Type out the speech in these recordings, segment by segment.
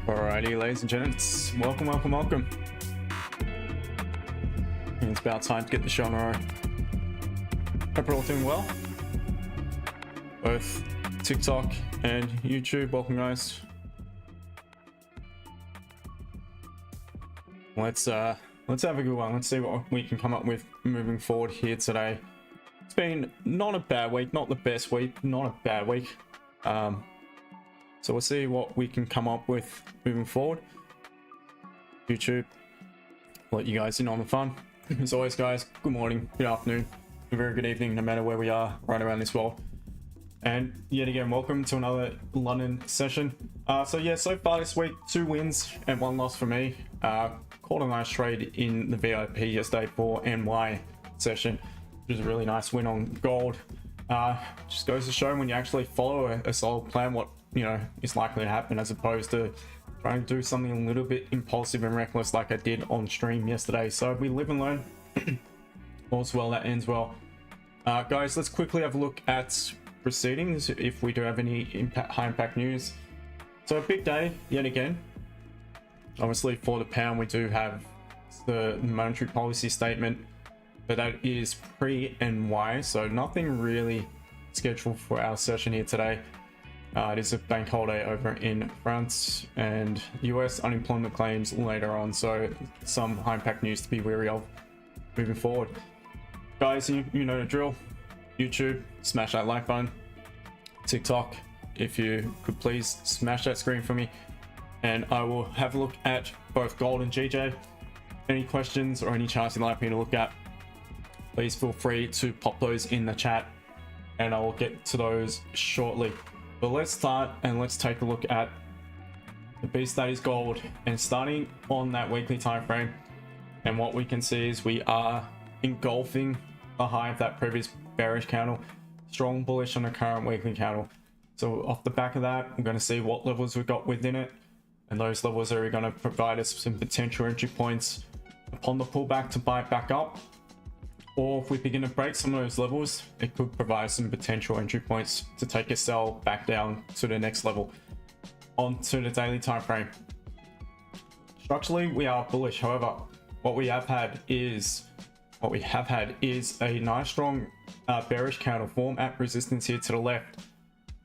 Alrighty, ladies and gents, welcome. And it's about time to get the show on the road. Hope you're all doing well. Both TikTok and YouTube, welcome guys. Let's have a good one. Let's see what we can come up with moving forward here today. It's been not a bad week, not the best week, not a bad week. So we'll see what we can come up with moving forward. YouTube, let you guys in on the fun. As always, guys, good morning, good afternoon, a very good evening, no matter where we are right around this world. And yet again, welcome to another London session. So far this week, 2 wins and 1 loss for me. Caught a nice trade in the VIP yesterday for NY session, which is a really nice win on gold. Just goes to show when you actually follow a solid plan, what is likely to happen, as opposed to trying to do something a little bit impulsive and reckless like I did on stream yesterday. So we live and learn. All's well that ends well. Guys, let's quickly have a look at proceedings if we do have any high impact news. So a big day yet again. Obviously for the pound we do have the monetary policy statement, but that is pre-NY, so nothing really scheduled for our session here today. It is a bank holiday over in France, and US unemployment claims later on, so some high impact news to be wary of moving forward. Guys, you know the drill. YouTube, smash that like button. TikTok, if you could please smash that screen for me, and I will have a look at both gold and GJ. Any questions or any charts you'd like me to look at, please feel free to pop those in the chat and I will get to those shortly. But let's start and let's take a look at the beast that is gold, and starting on that weekly time frame. And what we can see is we are engulfing the high of that previous bearish candle, strong bullish on the current weekly candle. So off the back of that, we're going to see what levels we've got within it, and those levels are going to provide us some potential entry points upon the pullback to buy it back up. Or if we begin to break some of those levels, it could provide some potential entry points to take a sell back down to the next level. On to the daily time frame. Structurally, we are bullish. However, what we have had is a nice strong bearish candle form at resistance here to the left.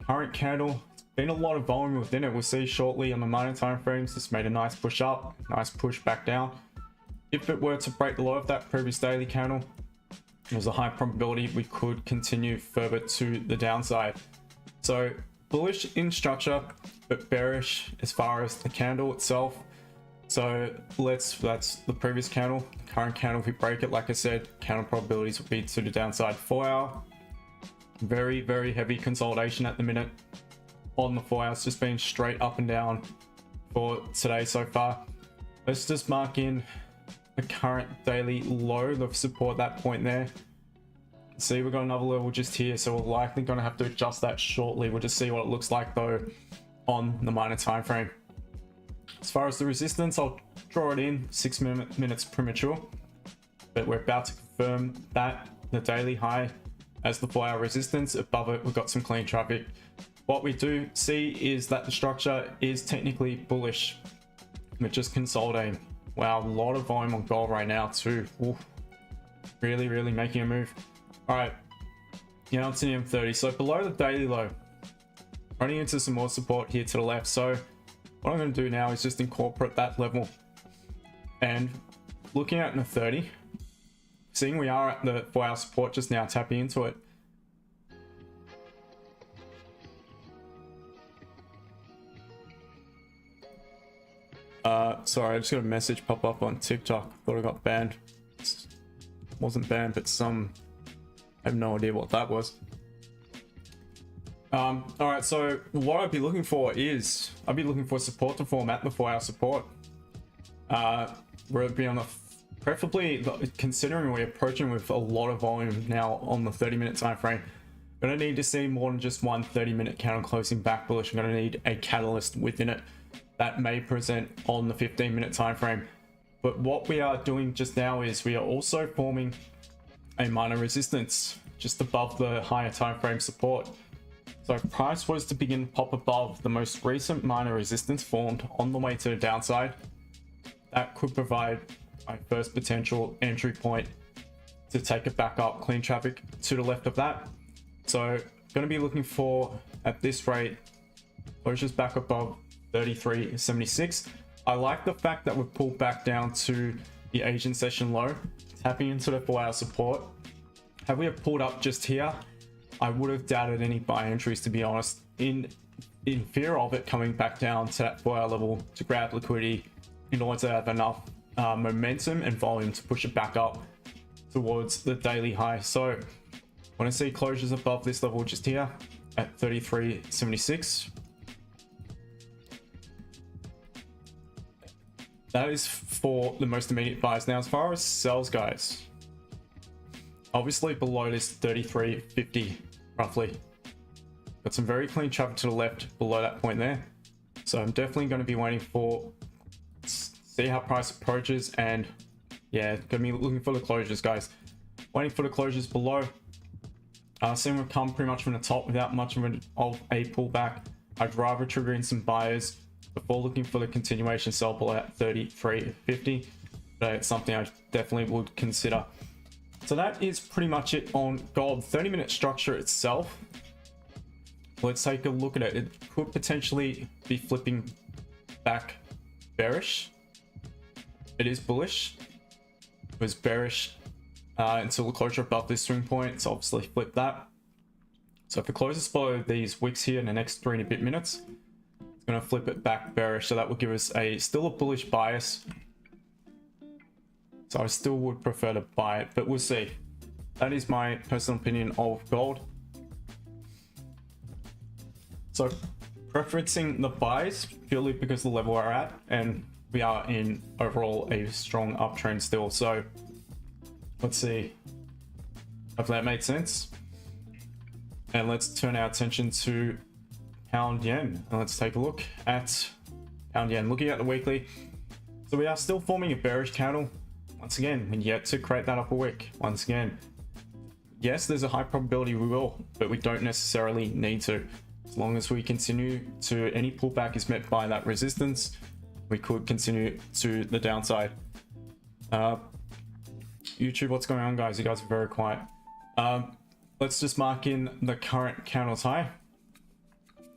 Current candle, it's been a lot of volume within it. We'll see shortly on the minor time frames. This made a nice push up, nice push back down. If it were to break the low of that previous daily candle, there's a high probability we could continue further to the downside. So bullish in structure, but bearish as far as the candle itself. So that's the previous candle. The current candle, if we break it, like I said, candle probabilities will be to the downside. 4 hour, very, very heavy consolidation at the minute on the 4 hours, just been straight up and down for today so far. Let's just mark in the current daily low of support, that point there. See, we've got another level just here, so we're likely going to have to adjust that shortly. We'll just see what it looks like though on the minor time frame. As far as the resistance, I'll draw it in 6 minutes premature, but we're about to confirm that the daily high as the 4 hour resistance. Above it, we've got some clean traffic. What we do see is that the structure is technically bullish. We're just consolidating. Wow, a lot of volume on gold right now too. Ooh, really making a move. All right, now to the M30. So below the daily low, running into some more support here to the left. So what I'm going to do now is just incorporate that level, and looking at the 30, seeing we are at the 4 hour support just now, tapping into it. Sorry, I just got a message pop up on TikTok. Thought I got banned. Wasn't banned, but I have no idea what that was. All right, so what I'd be looking for is I'd be looking for support to form at the 4 hour support. We're be on preferably considering we're approaching with a lot of volume now on the 30-minute time frame. Gonna need to see more than just one 30-minute candle closing back bullish. I'm gonna need a catalyst within it that may present on the 15-minute time frame. But what we are doing just now is we are also forming a minor resistance just above the higher time frame support. So So if price was to begin to pop above the most recent minor resistance formed on the way to the downside, that could provide my first potential entry point to take it back up, clean traffic to the left of that. So going to be looking for, at this rate, closures back above 33.76. I like the fact that we've pulled back down to the Asian session low, tapping into the 4-hour support. Had we have pulled up just here, I would have doubted any buy entries, to be honest, in fear of it coming back down to that 4-hour level to grab liquidity in order to have enough momentum and volume to push it back up towards the daily high. So when I see closures above this level just here at 33.76, that is for the most immediate buys. Now, as far as sells, guys, obviously below this 33.50 roughly, got some very clean traffic to the left below that point there. So I'm definitely going to be waiting for, see how price approaches, and yeah, gonna be looking for the closures, guys. Waiting for the closures below. Seeing we've come pretty much from the top without much of a pullback. I'd rather trigger in some buyers before looking for the continuation sell below at 33.50. But it's something I definitely would consider. So that is pretty much it on gold. 30-minute structure itself. Let's take a look at it. It could potentially be flipping back bearish. It is bullish. It was bearish until the closure above this swing point. It's obviously flipped that. So if it closes below these wicks here in the next 3 and a bit minutes, it's going to flip it back bearish. So that will give us still a bullish bias. So I still would prefer to buy it, but we'll see. That is my personal opinion of gold. So preferencing the buys purely because of the level we're at, and we are in overall a strong uptrend still. So let's see. Hopefully that made sense. And let's turn our attention to pound yen, and let's take a look at pound yen. Looking at the weekly, so we are still forming a bearish candle. Once again, and yet to create that upper wick. Once again, yes, there's a high probability we will, but we don't necessarily need to. As long as we continue to, any pullback is met by that resistance, we could continue to the downside. YouTube, what's going on, guys? You guys are very quiet. Let's just mark in the current candle's high,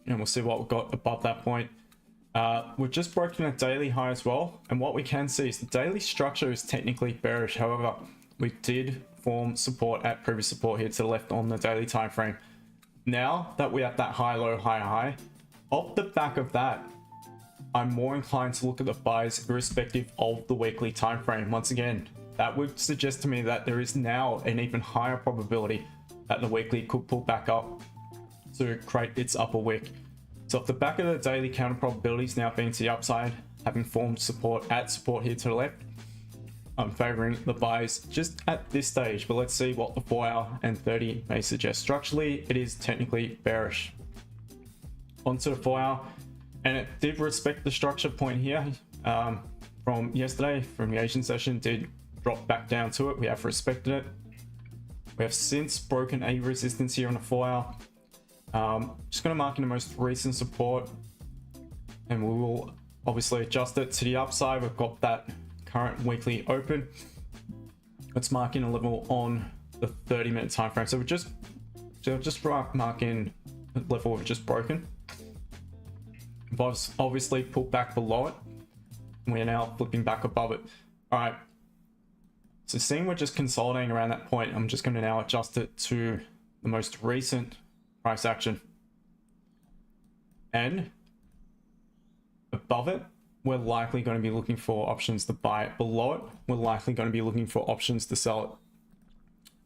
and we'll see what we've got above that point. We've just broken a daily high as well, and what we can see is the daily structure is technically bearish. However, we did form support at previous support here to the left on the daily time frame. Now that we're at that high low high high, off the back of that, I'm more inclined to look at the buys irrespective of the weekly time frame. Once again, that would suggest to me that there is now an even higher probability that the weekly could pull back up to create its upper wick. So off the back of the daily counter probabilities now being to the upside, having formed support at support here to the left, I'm favoring the buys just at this stage, but let's see what the 4-hour and 30 may suggest. Structurally, it is technically bearish. Onto the 4-hour, and it did respect the structure point here from yesterday, from the Asian session, did drop back down to it. We have respected it. We have since broken a resistance here on the 4-hour. Just going to mark in the most recent support, and we will obviously adjust it to the upside. We've got that current weekly open. Let's mark in a level on the 30-minute time frame. So we just mark in the level we've just broken. We've obviously pulled back below it, and we're now flipping back above it. All right. So seeing we're just consolidating around that point, I'm just going to now adjust it to the most recent price action, and above it we're likely going to be looking for options to buy it. Below it we're likely going to be looking for options to sell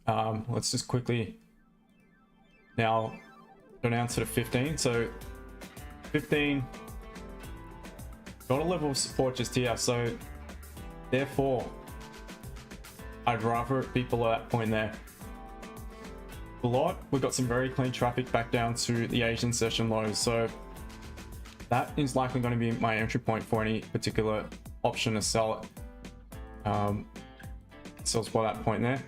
it. Let's just quickly now go down to the 15. So 15 got a level of support just here, so therefore I'd rather it be below that point there. Below it, we've got some very clean traffic back down to the Asian session lows, so that is likely going to be my entry point for any particular option to sell it. So it's by that point there.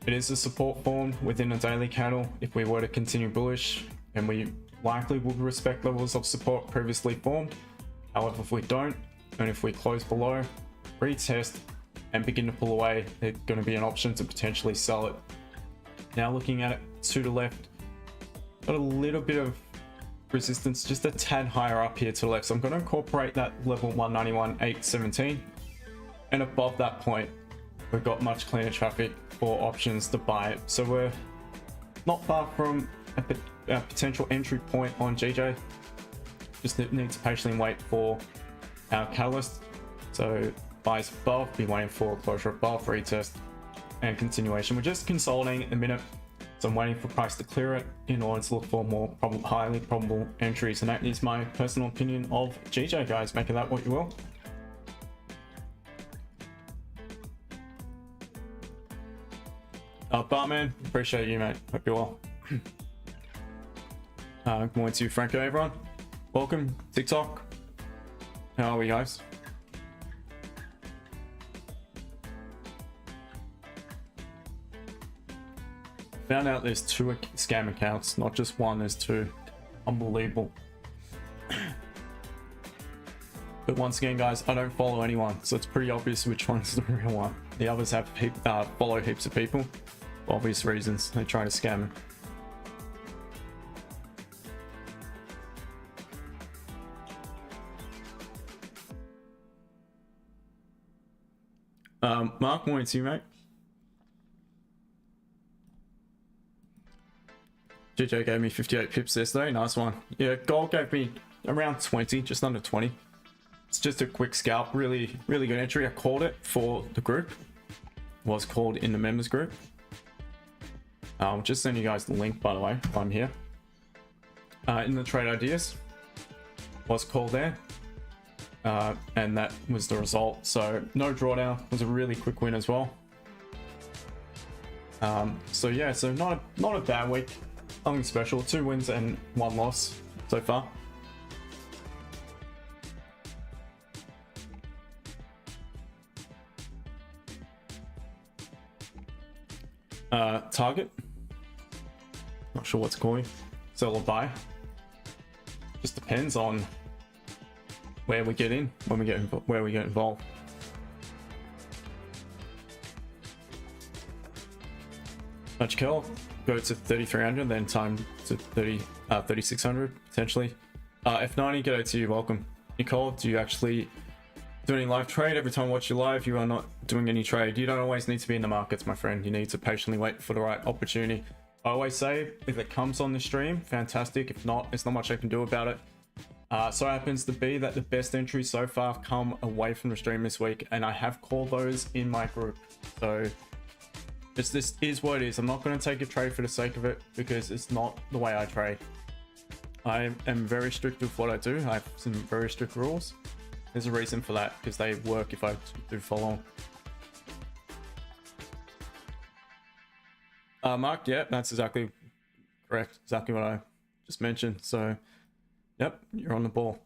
It is a support formed within a daily candle. If we were to continue bullish and we likely will respect levels of support previously formed. However, if we don't, and if we close below, retest, and begin to pull away, there's going to be an option to potentially sell it. Now looking at it to the left, got a little bit of resistance, just a tad higher up here to the left. So I'm going to incorporate that level 191.817, and above that point, we've got much cleaner traffic for options to buy it. So we're not far from a potential entry point on GJ. Just need to patiently wait for our catalyst. So buys above, be waiting for closure above, retest, and continuation. We're just consolidating at the minute, so I'm waiting for price to clear it in order to look for more highly probable entries. And that is my personal opinion of GJ, guys. Make of that what you will. Bartman, appreciate you, mate. Hope you're well. Good morning to you, Franco, everyone. Welcome, TikTok. How are we, guys? Found out there's 2 scam accounts, not just one, there's 2. Unbelievable. But once again, guys, I don't follow anyone, so it's pretty obvious which one's the real one. The others have follow heaps of people for obvious reasons. They try to scam them. Mark, morning to you, mate. GJ gave me 58 pips yesterday. Nice one. Yeah, gold gave me around 20, just under 20. It's just a quick scalp. Really good entry. I called it for the group. It was called in the members group. I'll just send you guys the link, by the way, while I'm here. In the trade ideas, was called there. And that was the result. So no drawdown. It was a really quick win as well. So yeah, so not a bad week. Nothing special. 2 wins and 1 loss so far. Target. Not sure what to call it. Sell or buy. Just depends on where we get in, where we get involved. MagicKeys go to 3,300, then time to 3,600 potentially. F90, g'day to you, welcome. Nicole, do you actually do any live trade? Every time I watch you live, you are not doing any trade. You don't always need to be in the markets, my friend. You need to patiently wait for the right opportunity. I always say, if it comes on the stream, fantastic. If not, there's not much I can do about it. So it happens to be that the best entries so far have come away from the stream this week, and I have called those in my group. So this is what it is. I'm not going to take a trade for the sake of it, because it's not the way I trade. I am very strict with what I do. I have some very strict rules. There's a reason for that, because they work if I do follow. Mark, yeah, that's exactly correct. Exactly what I just mentioned. So, yep, you're on the ball.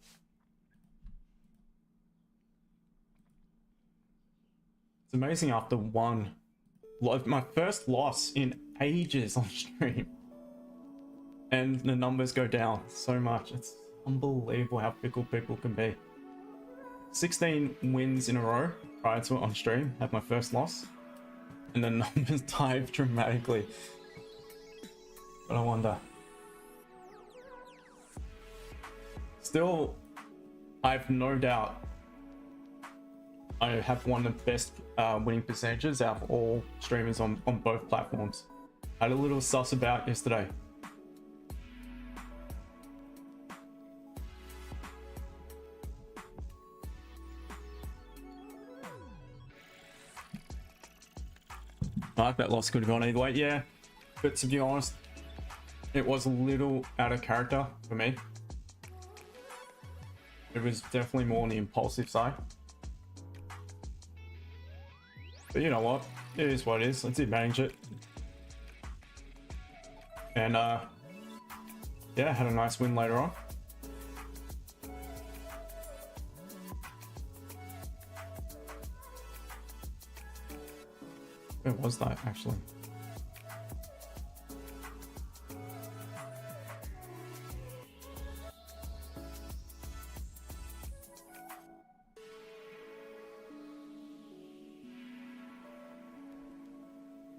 It's amazing after my first loss in ages on stream, and the numbers go down so much. It's unbelievable how fickle people can be. 16 wins in a row prior to it on stream, had my first loss, and the numbers dive dramatically. But I wonder. Still, I've no doubt I have one of the best winning percentages out of all streamers on both platforms. I had a little sus about yesterday. Mark, that loss could have gone either way. Yeah, but to be honest, it was a little out of character for me. It was definitely more on the impulsive side. But you know what? It is what it is. I did manage it. And yeah, had a nice win later on. Where was that actually?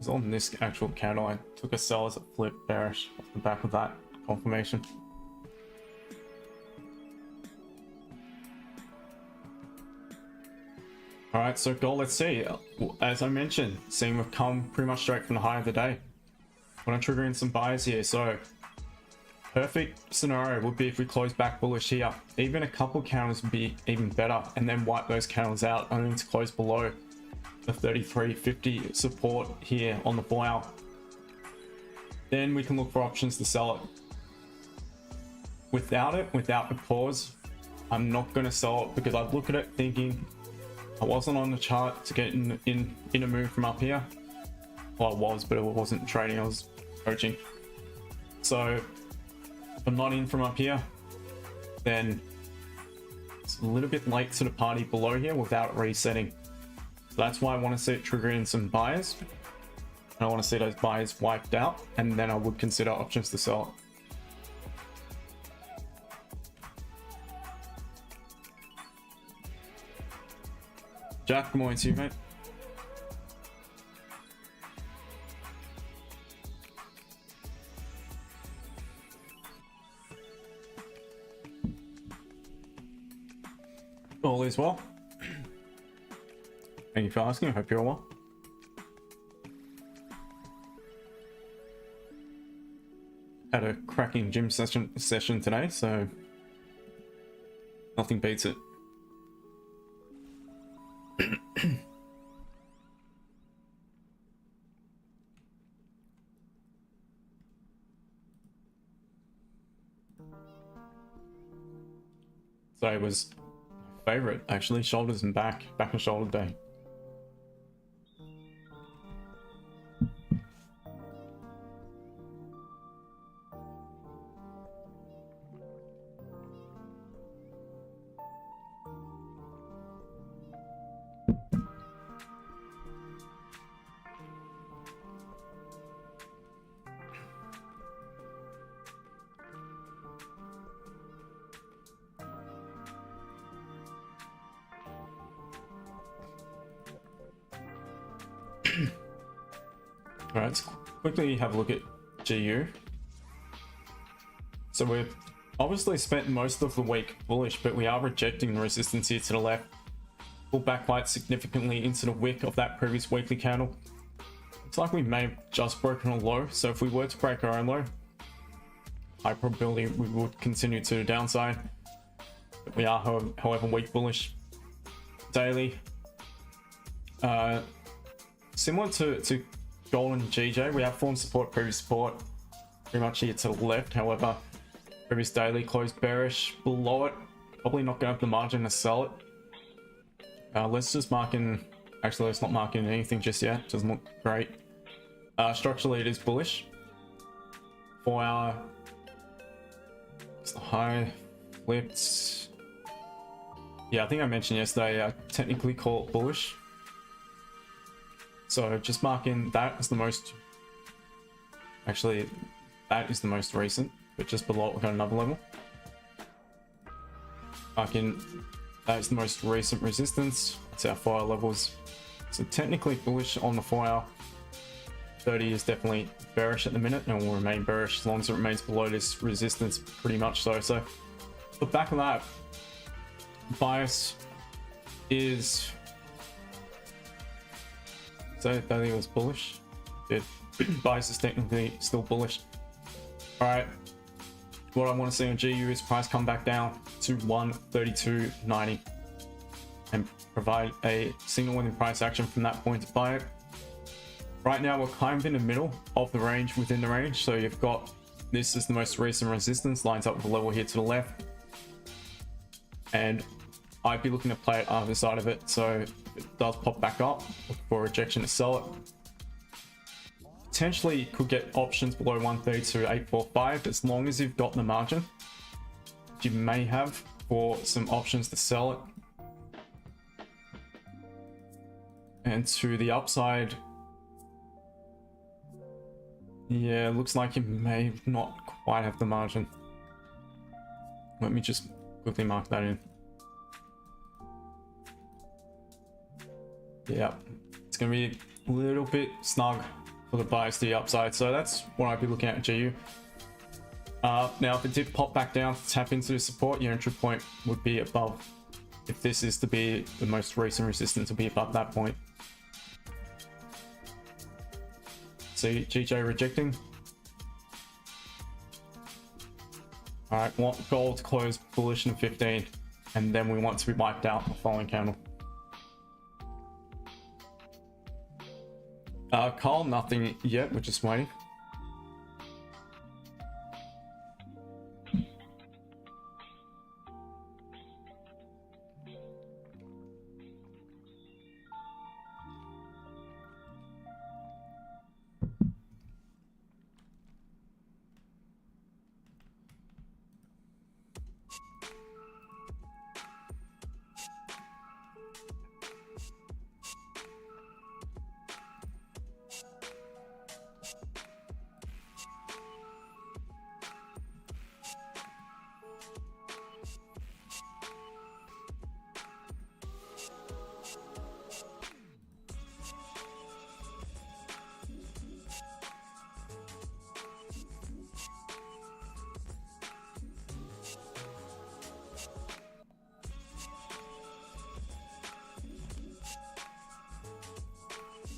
So on this actual candle, I took a sell as a flip bearish off the back of that confirmation. Alright, so gold, let's see. As I mentioned, seeing we've come pretty much straight from the high of the day. I want to trigger in some buys here, so perfect scenario would be if we close back bullish here. Even a couple candles would be even better, and then wipe those candles out only to close below the 33.50 support here on the 4 hour. Then we can look for options to sell it. Without the pause, I'm not going to sell it because I look at it thinking I wasn't on the chart to get in a move from up here. Well, I was, but it wasn't trading, I was coaching. So if I'm not in from up here, then it's a little bit late to the party below here without resetting. So that's why I want to see it trigger in some buyers. And I want to see those buyers wiped out, and then I would consider options to sell it. Jack, good morning to you, mate. All is well. Thank you for asking. I hope you're well. Had a cracking gym session today, so nothing beats it. So it was my favorite, actually, shoulders and back and shoulder day. All right, let's quickly have a look at GU. So we've obviously spent most of the week bullish, but we are rejecting the resistance here to the left. Pulled back quite significantly into the wick of that previous weekly candle. Looks like we may have just broken a low, so if we were to break our own low, high probability we would continue to the downside. But we are, however, weak bullish daily. Similar to Gold and GJ, we have formed support, previous support, pretty much here to the left. However, previous daily closed bearish below it. Probably not going to have the margin to sell it. Let's just mark in. Actually, let's not mark in anything just yet. Doesn't look great. Structurally, it is bullish. 4 hour. It's the high flipped. Yeah, I think I mentioned yesterday. I technically call it bullish. So just mark in that as the most. Actually, that is the most recent, but just below it, we've got another level. Mark in that is the most recent resistance. It's our 4 hour levels. So technically bullish on the 4 hour. 30 is definitely bearish at the minute and will remain bearish as long as it remains below this resistance, pretty much so. So the back of that, bias is. So I think it was bullish. Good. Bias is technically still bullish. Alright. What I want to see on GU is price come back down to 132.90 and provide a signal within price action from that point to buy it. Right now we're kind of in the middle of the range, within the range. So you've got this is the most recent resistance, lines up with the level here to the left. And I'd be looking to play it either side of it. So if it does pop back up, look for rejection to sell it. Potentially could get options below 132.845 as long as you've got the margin. You may have for some options to sell it. And to the upside, yeah, looks like you may not quite have the margin. Let me just quickly mark that in. Yeah, it's gonna be a little bit snug for the bias to the upside. So that's what I'd be looking at GU. Now, if it did pop back down to tap into the support, your entry point would be above. If this is to be the most recent resistance, to be above that point. See GJ rejecting. All right, want gold to close bullish in 15, and then we want to be wiped out in the following candle. Carl, nothing yet. We're just waiting.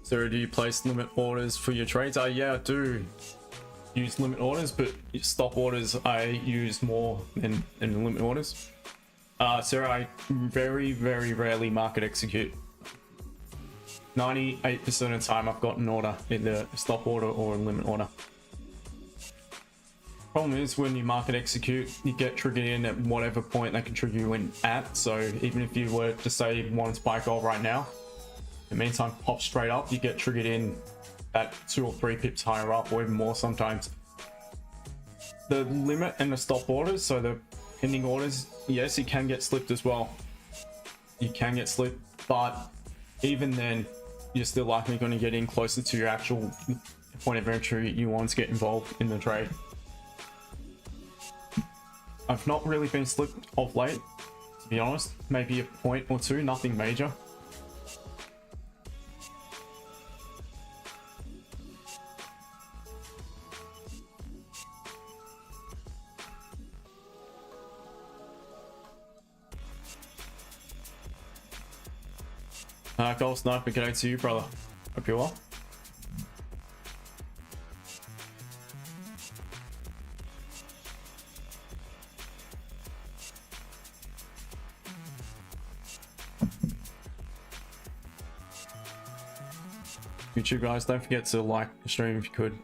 So do you place limit orders for your trades? Yeah, I do use limit orders, but stop orders I use more than limit orders. Sarah, I very rarely market execute. 98% of the time I've got an order, either a stop order or a limit order. Problem is, when you market execute, you get triggered in at whatever point they can trigger you in at. So even if you were to say you want to buy gold right now, in the meantime pop straight up, you get triggered in at 2 or 3 pips higher up, or even more sometimes. The limit and the stop orders, so the pending orders, yes, you can get slipped as well. You can get slipped, but even then you're still likely going to get in closer to your actual point of entry you want to get involved in the trade. I've not really been slipped of late, to be honest. Maybe a point or two, nothing major. Gold Sniper, good day to you, brother. Hope you're well. YouTube guys, don't forget to like the stream if you could.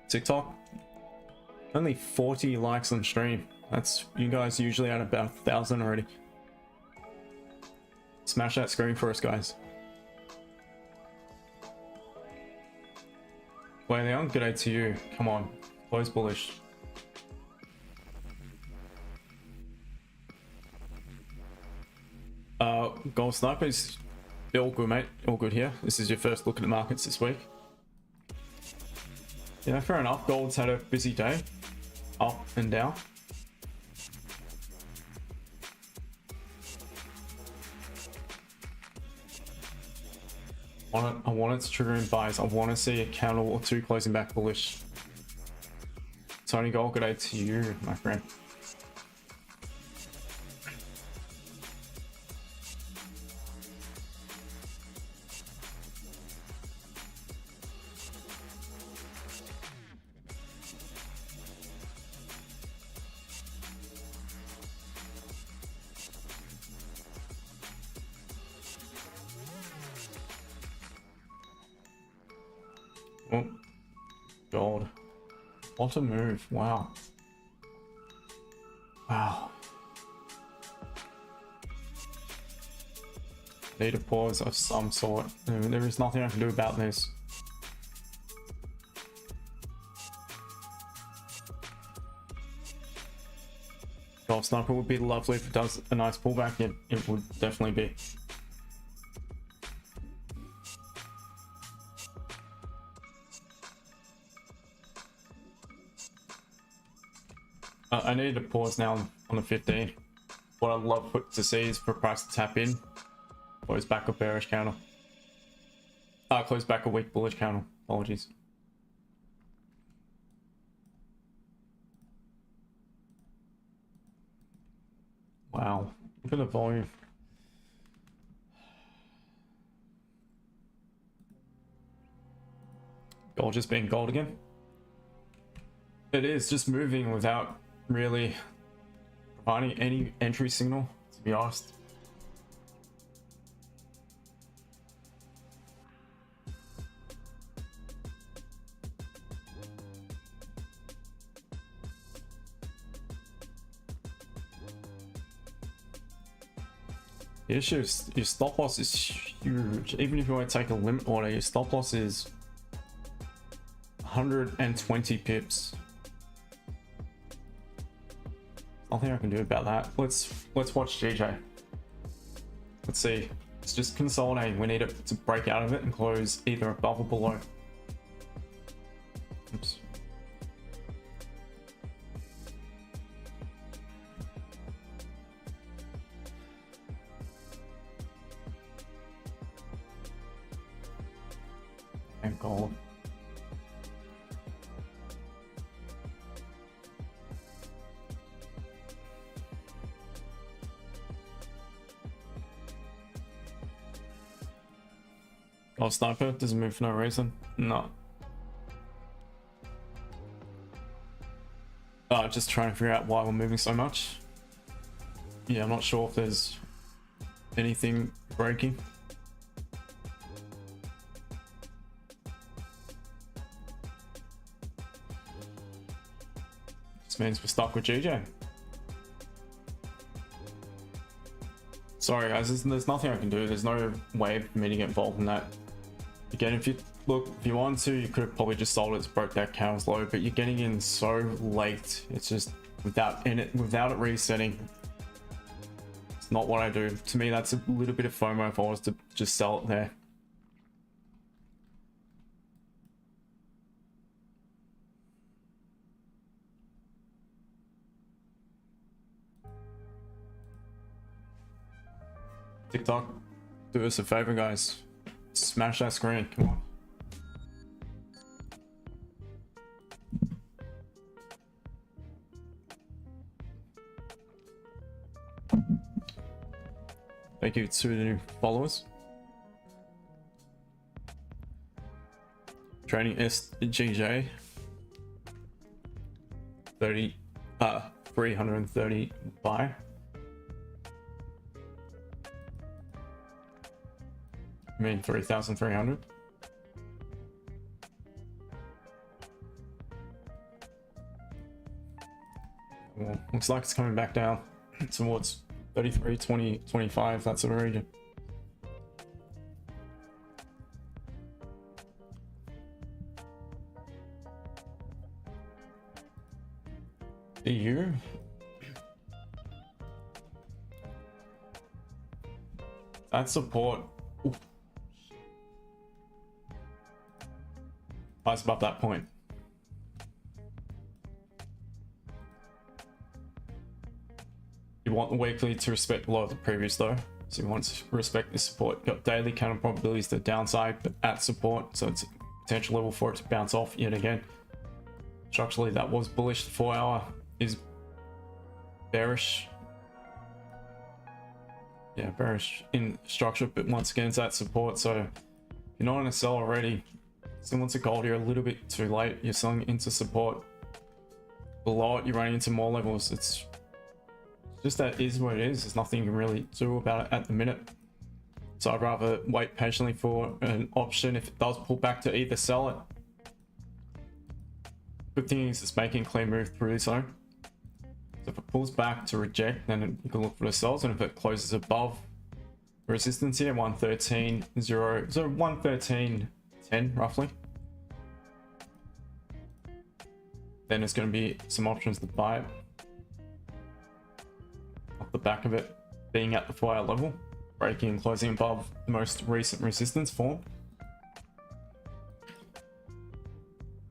TikTok, only 40 likes on stream. That's, you guys usually at about 1,000 already. Smash that screen for us, guys. Way Leon, good day to you. Come on, close bullish. Gold Snipers, all good, mate. All good here. This is your first look at the markets this week. Yeah, fair enough. Gold's had a busy day, up and down. I want it to trigger in buys. I want to see a candle or two closing back bullish. Tony Gold, good day to you, my friend. Oh, gold. What a move. Wow. Wow. Need a pause of some sort. There is nothing I can do about this. Gold Sniper would be lovely if it does a nice pullback. It would definitely be. I need to pause now on the 15. What I'd love to see is for price to tap in, or his backup bearish counter. Close back a weak bullish candle. Apologies. Wow, look at the volume. Gold just being gold again. It is just moving without really providing any entry signal, to be honest. The issue is your stop loss is huge. Even if you want to take a limit order, your stop loss is 120 pips. Nothing I can do about that. Let's watch GJ. Let's see. It's just consolidating. We need it to break out of it and close either above or below. Oops. And gold. Oh, sniper doesn't move for no reason. No. Just trying to figure out why we're moving so much. Yeah, I'm not sure if there's anything breaking. This means we're stuck with GJ. Sorry guys, there's nothing I can do. There's no way for me to get involved in that. Again, if you want to, you could have probably just sold it, broke that candle's low, but you're getting in so late. It's just without it resetting. It's not what I do. To me, that's a little bit of FOMO if I was to just sell it there. TikTok, do us a favor, guys. Smash that screen. Come on. Thank you to the new followers. Trading SGJ 330 buy. I mean 3,300. Well, looks like it's coming back down towards 33, 20, 25, that sort of region. EU. That support. Ooh. Price above that point. You want the weekly to respect below the previous though. So you want to respect this support. You've got daily counter probabilities to the downside, but at support. So it's a potential level for it to bounce off yet again. Structurally, that was bullish. The 4 hour is bearish. Yeah, bearish in structure, but once again, it's at support. So if you're not in a sell already, similar to gold, you're a little bit too late. You're selling into support. Below it, you're running into more levels. It's just that is what it is. There's nothing you can really do about it at the minute. So I'd rather wait patiently for an option if it does pull back to either sell it. Good thing is it's making a clear move through this zone. So if it pulls back to reject, then you can look for the sells, and if it closes above resistance here, 113.0, so 113.10 roughly, then there's going to be some options to buy it off the back of it being at the 4 hour level, breaking and closing above the most recent resistance form.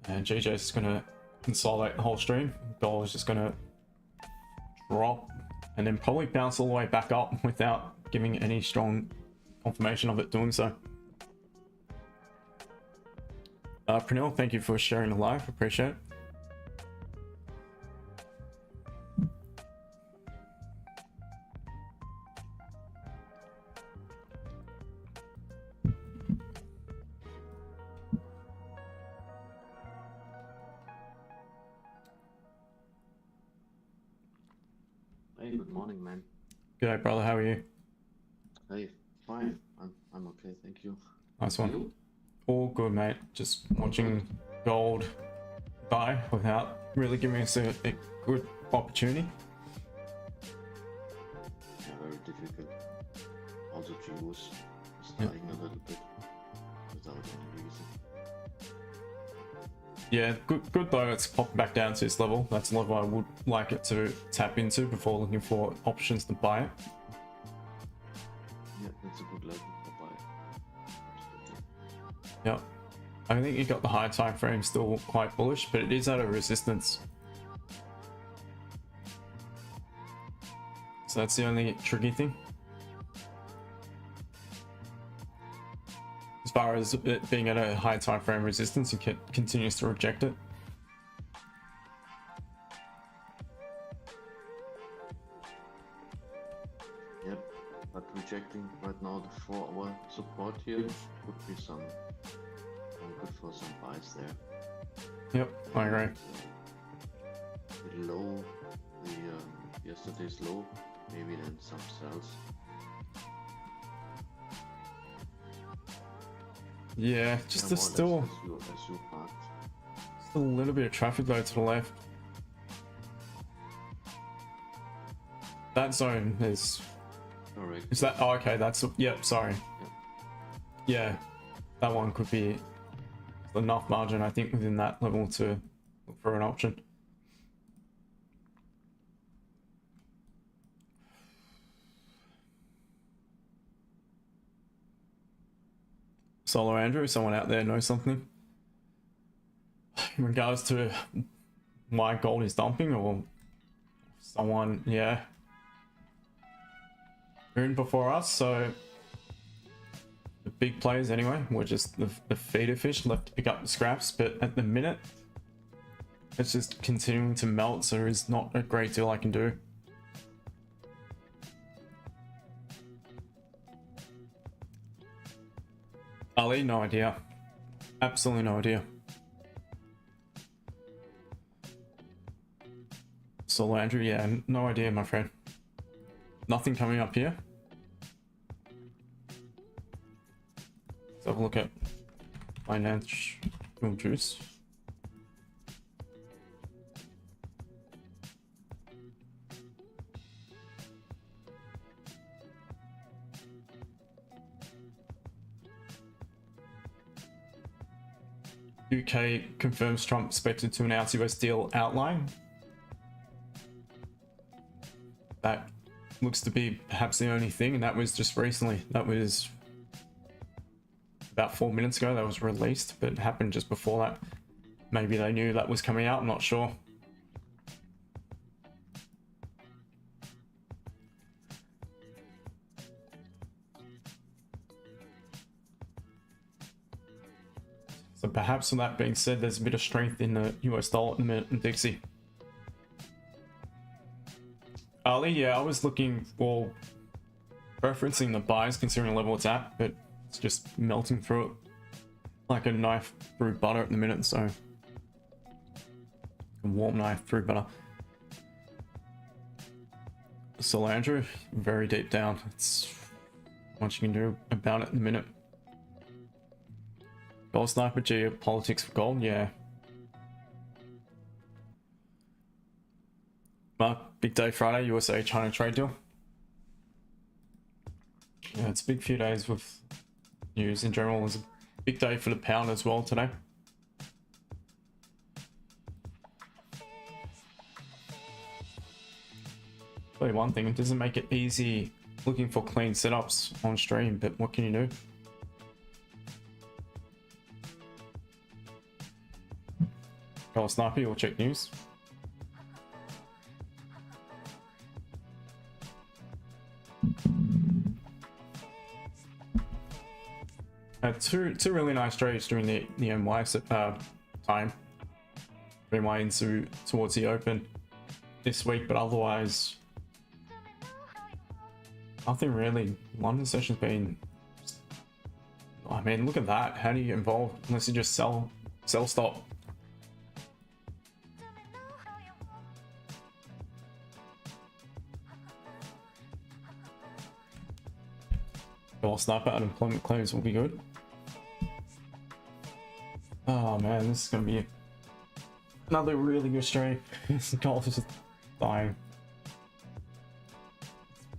And GJ is just going to consolidate the whole stream. Gold is just going to drop and then probably bounce all the way back up without giving any strong confirmation of it doing so. Pranil, thank you for sharing the live. Appreciate it. Hey, good morning, man. G'day, brother. How are you? Hey, fine. I'm okay, thank you. Nice one. All good, mate. Just watching gold buy without really giving us a good opportunity. Yeah, very difficult. Also, Xauusd starting a little bit without any reason. Yeah, good though. It's popping back down to this level. That's a level I would like it to tap into before looking for options to buy it. Yeah, that's a good level for buy. Absolutely. Yep. I think you got the high time frame still quite bullish, but it is at a resistance. So that's the only tricky thing. As far as it being at a high time frame resistance, it continues to reject it. Yep, but rejecting right now the 4-hour support here would be some good for some buys there. Yep, I agree. Below the yesterday's low, maybe then some sells. Yeah, just there's still a little bit of traffic though to the left. That zone is. Correct. Is that? Oh, okay. That's. Yep. Sorry. Yep. Yeah, that one could be enough margin, I think, within that level to look for an option. Solo Andrew, someone out there knows something in regards to why gold is dumping, or someone, yeah, moon before us. So the big players anyway, we're just the feeder fish left to pick up the scraps, but at the minute it's just continuing to melt, so there is not a great deal I can do. Ali, no idea. Absolutely no idea. Solo Andrew, yeah, no idea, my friend. Nothing coming up here. Let's have a look at financial juice. UK confirms Trump expected to announce US deal outline. That looks to be perhaps the only thing, and that was just recently. That was about 4 minutes ago that was released, but it happened just before that. Maybe they knew that was coming out, I'm not sure. So perhaps with that being said, there's a bit of strength in the US dollar at the minute in Dixie. Ali, yeah, I was looking for preferencing the buys considering the level it's at, but it's just melting through it like a knife through butter at the minute, so a warm knife through butter. Solandra, very deep down. It's what you can do about it in a minute. Gold Sniper, geopolitics for gold, yeah. Mark, big day Friday, USA China trade deal. Yeah, it's a big few days with news in general. It's a big day for the pound as well today. Tell you one thing, it doesn't make it easy looking for clean setups on stream, but what can you do? Gold Sniper, you'll check news. Two really nice trades during the NY time. NY into towards the open this week, but otherwise nothing really. London session's been. I mean, look at that. How do you involve unless you just sell stop? Or sniper unemployment claims will be good. Oh man, this is gonna be another really good stream. Golf is just dying.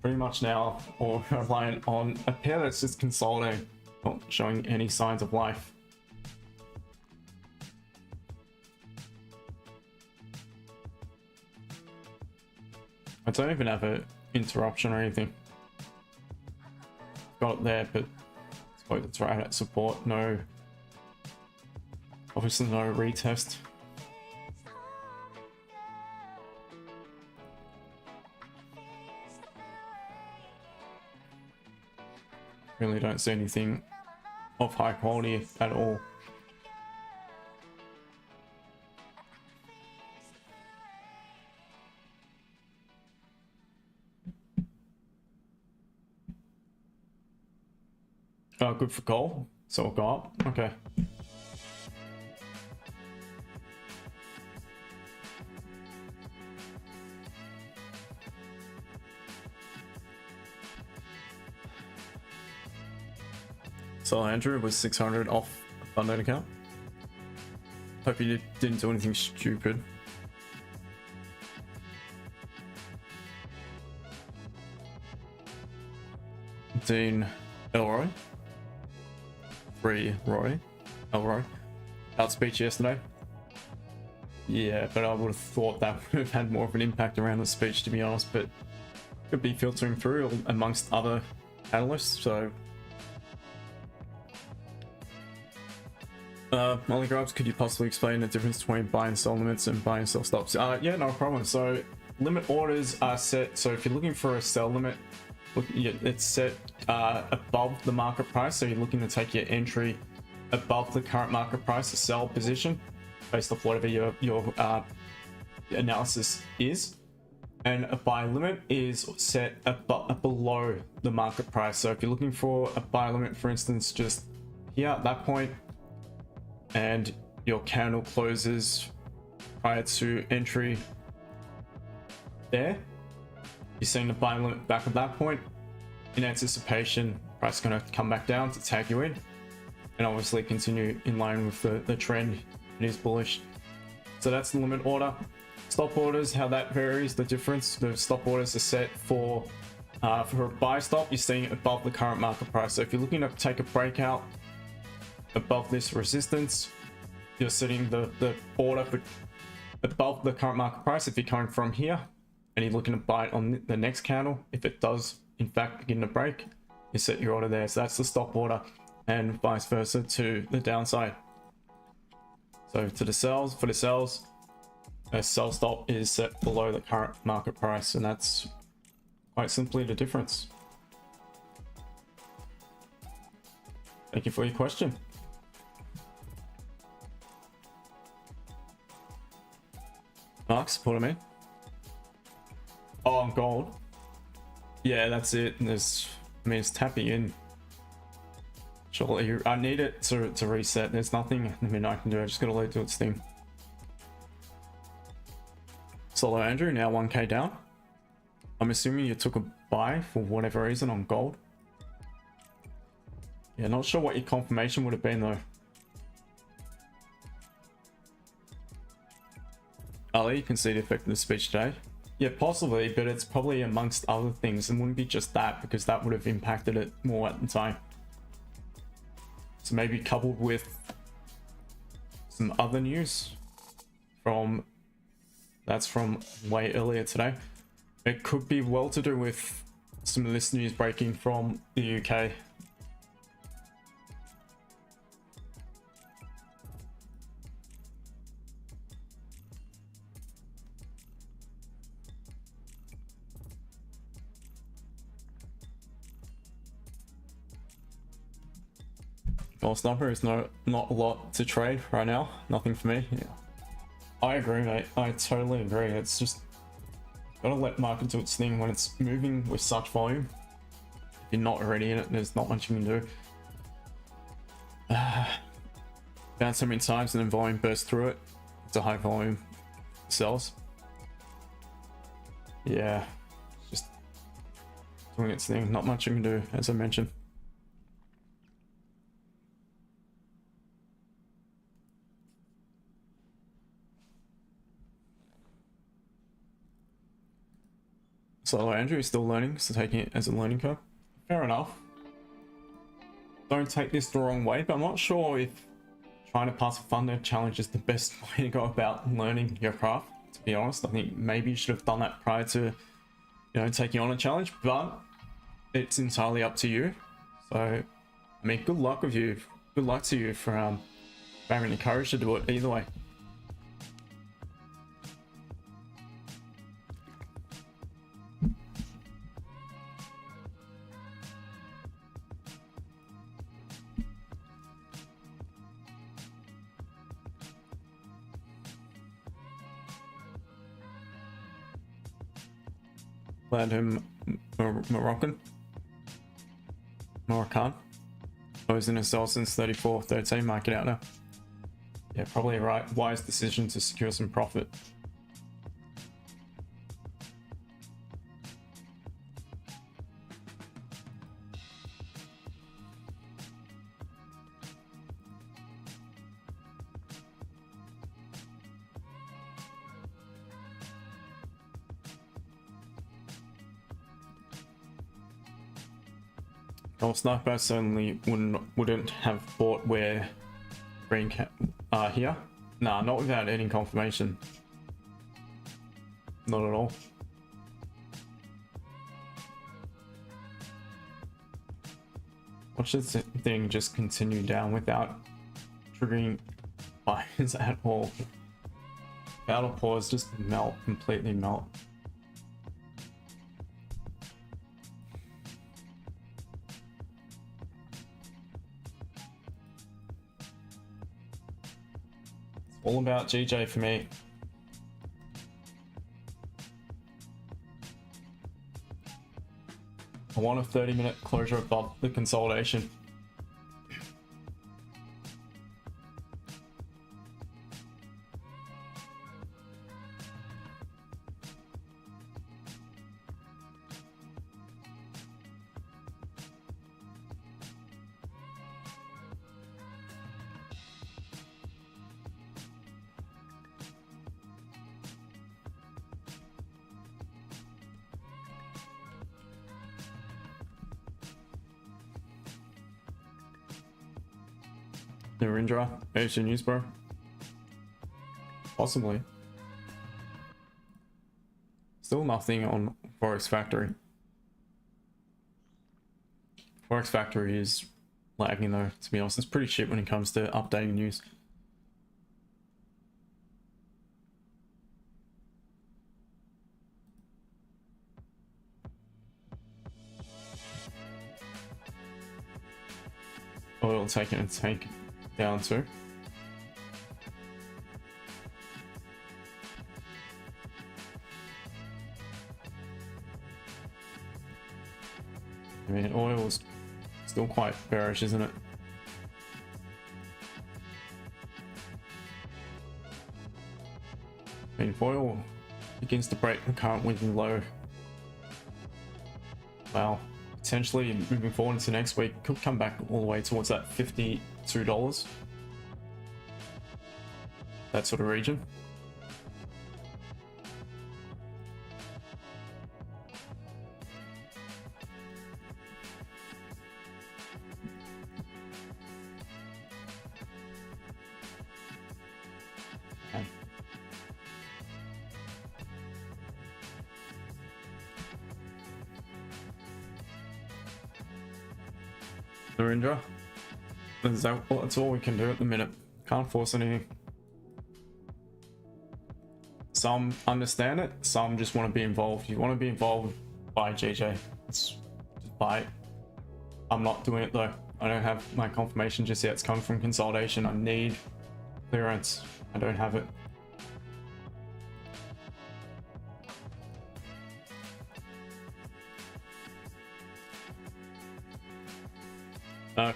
Pretty much now, or reliant on a pair that's just consolidating, not showing any signs of life. I don't even have an interruption or anything. Got it there, but it's right at support. No, obviously no retest. Really don't see anything of high quality at all. Oh, good for gold. So it'll go up. Okay. So Andrew was 600 off a Fundate account. Hope you didn't do anything stupid. Dean Elroy. Roy. Elroy. Out speech yesterday. Yeah, but I would have thought that would have had more of an impact around the speech, to be honest, but could be filtering through amongst other analysts, so. Molly Grubbs, could you possibly explain the difference between buy and sell limits and buy and sell stops? Yeah, no problem. So limit orders are set. So if you're looking for a sell limit, it's set above the market price. So you're looking to take your entry above the current market price, the sell position, based off whatever your analysis is. And a buy limit is set below the market price. So if you're looking for a buy limit, for instance, just here at that point, and your candle closes prior to entry there, you're seeing the buy limit back at that point. In anticipation, price is going to come back down to tag you in, and obviously continue in line with the trend. It is bullish. So that's the limit order. Stop orders, how that varies, the difference. The stop orders are set for a buy stop, you're seeing it above the current market price. So if you're looking to take a breakout above this resistance, you're setting the order for above the current market price. If you're coming from here and you're looking to buy it on the next candle, if it does in fact begin to break, you set your order there. So that's the stop order, and vice versa to the downside. So to the sells, for the sells, a sell stop is set below the current market price, and that's quite simply the difference. Thank you for your question. Marks, pardon me. Oh, on gold. Yeah, that's it. And there's, I mean, it's tapping in. Surely, I need it to reset. There's nothing I mean I can do. I just gotta let it do its thing. Solo Andrew, now 1k down. I'm assuming you took a buy for whatever reason on gold. Yeah, not sure what your confirmation would have been though. Ali, you can see the effect of the speech today. Yeah, possibly, but it's probably amongst other things. It wouldn't be just that, because that would have impacted it more at the time. So maybe coupled with some other news that's from way earlier today. It could be well to do with some of this news breaking from the UK. Gold Sniper is not a lot to trade right now. Nothing for me. Yeah. I agree, mate. I totally agree. It's just gotta let market do its thing when it's moving with such volume. If you're not already in it, there's not much you can do. Bounce so many times and then volume bursts through it. It's a high volume sells. Yeah, just doing its thing. Not much you can do, as I mentioned. So Andrew is still learning, so taking it as a learning curve. Fair enough. Don't take this the wrong way, but I'm not sure if trying to pass a funder challenge is the best way to go about learning your craft. To be honest, I think maybe you should have done that prior to, you know, taking on a challenge, but it's entirely up to you. So, I mean, good luck with you. Good luck to you for having the courage to do it either way. Glad him Moroccan. I was in a sell since 34.13, mark it out now. Yeah, probably right. Wise decision to secure some profit. Gold Sniper certainly wouldn't have bought where green here. Nah, not without any confirmation. Not at all. Watch this thing just continue down without triggering buys at all. Battle pause, just melt, completely melt. All about GJ for me. I want a 30-minute closure above the consolidation. Narendra, Asian News, bro. Possibly. Still nothing on Forex Factory. Forex Factory is lagging though, to be honest. It's pretty shit when it comes to updating news. Oil taking a tank down too. I mean, oil's still quite bearish, isn't it? I mean, if oil begins to break the current weekly low, well, potentially moving forward into next week, could come back all the way towards that $52, that sort of region. Okay. Narendra, that's all we can do at the minute. Can't force anything. Some understand it, some just want to be involved. You want to be involved, buy GJ. Just buy it. I'm not doing it though. I don't have my confirmation just yet. It's coming from consolidation. I need clearance. I don't have it.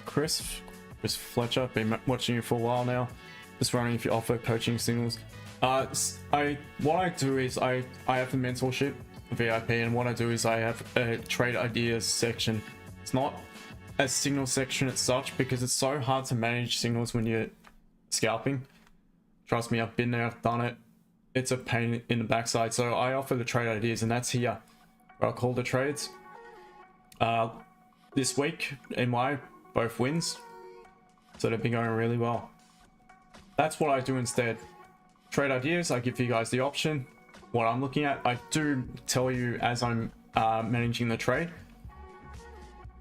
Chris Fletcher, been watching you for a while now. Just wondering if you offer coaching signals. What I do is I have the mentorship VIP, and what I do is I have a trade ideas section. It's not a signal section as such because it's so hard to manage signals when you're scalping. Trust me, I've been there, I've done it. It's a pain in the backside. So I offer the trade ideas, and that's here where I'll call the trades. This week, MY both wins, so they've been going really well. That's what I do instead. Trade ideas, I give you guys the option. What I'm looking at, I do tell you as I'm managing the trade.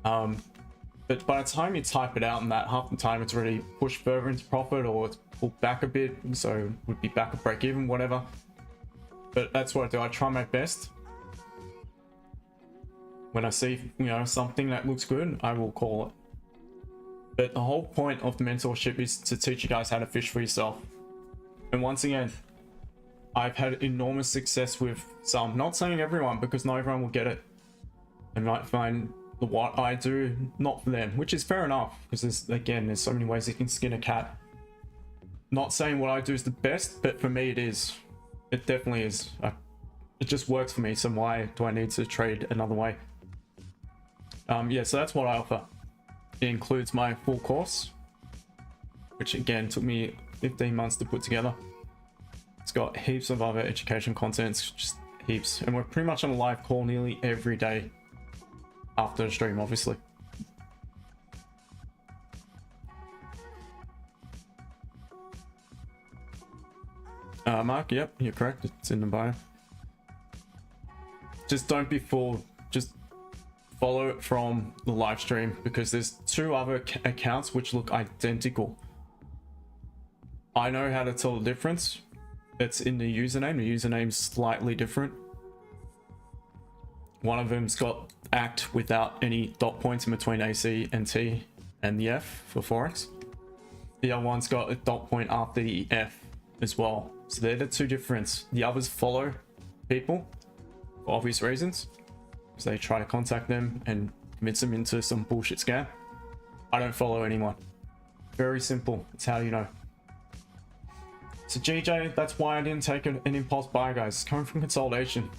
But by the time you type it out, and that half the time it's already pushed further into profit or it's pulled back a bit, so it would be back at break even, whatever. But that's what I do. I try my best. When I see, you know, something that looks good, I will call it. But the whole point of the mentorship is to teach you guys how to fish for yourself. And once again, I've had enormous success with some, not saying everyone, because not everyone will get it. They might find what I do not for them, which is fair enough, because there's so many ways you can skin a cat. Not saying what I do is the best, but for me it is. It definitely is. It just works for me, so why do I need to trade another way? Yeah, so that's what I offer. It includes my full course, which again took me 15 months to put together. It's got heaps of other education content, it's just heaps. And we're pretty much on a live call nearly every day after the stream, obviously. Mark, yep, you're correct. It's in the bio. Just don't be fooled. Just follow it from the live stream, because there's two other accounts which look identical. I know how to tell the difference. It's in the username. The username's slightly different. One of them's got ACT without any dot points in between AC and T and the F for Forex. The other one's got a dot point after the F as well. So they're the two difference. The others follow people for obvious reasons, because they try to contact them and convince them into some bullshit scam. I don't follow anyone. Very simple. It's how you know. So GJ, that's why I didn't take an impulse buy, guys. It's coming from consolidation.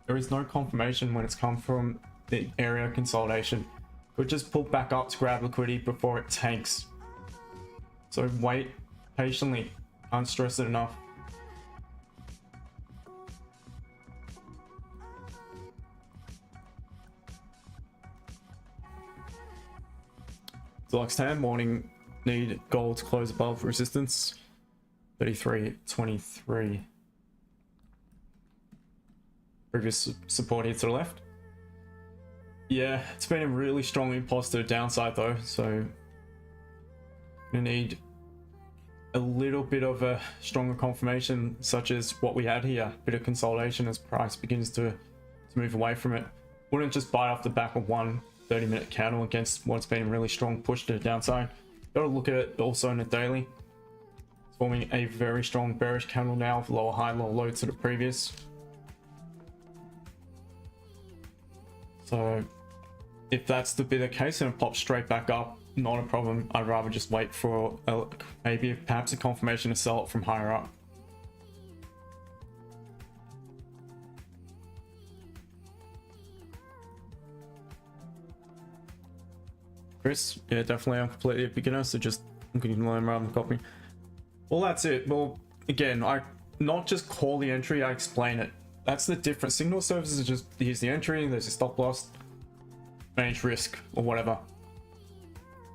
There is no confirmation when it's come from the area consolidation. Could just pull back up to grab liquidity before it tanks. So wait patiently. Can't stress it enough. Deluxe 10, morning need gold to close above resistance. 33.23. Previous support here to the left. Yeah, it's been a really strong impulse to the downside though, so we need a little bit of a stronger confirmation, such as what we had here. Bit of consolidation as price begins to move away from it. Wouldn't just buy off the back of one 30-minute candle against what's been a really strong push to the downside. Gotta look at it also in a daily. It's forming a very strong bearish candle now, lower high, lower low to the previous. So if that's to be the case and it pops straight back up, not a problem. I'd rather just wait for maybe perhaps a confirmation to sell it from higher up. Chris, yeah, definitely. I'm completely a beginner, so just looking to learn rather than copying. Well, that's it. Well, again, I not just call the entry, I explain it. That's the difference. Signal services are just, here's the entry, there's a stop loss, manage risk, or whatever.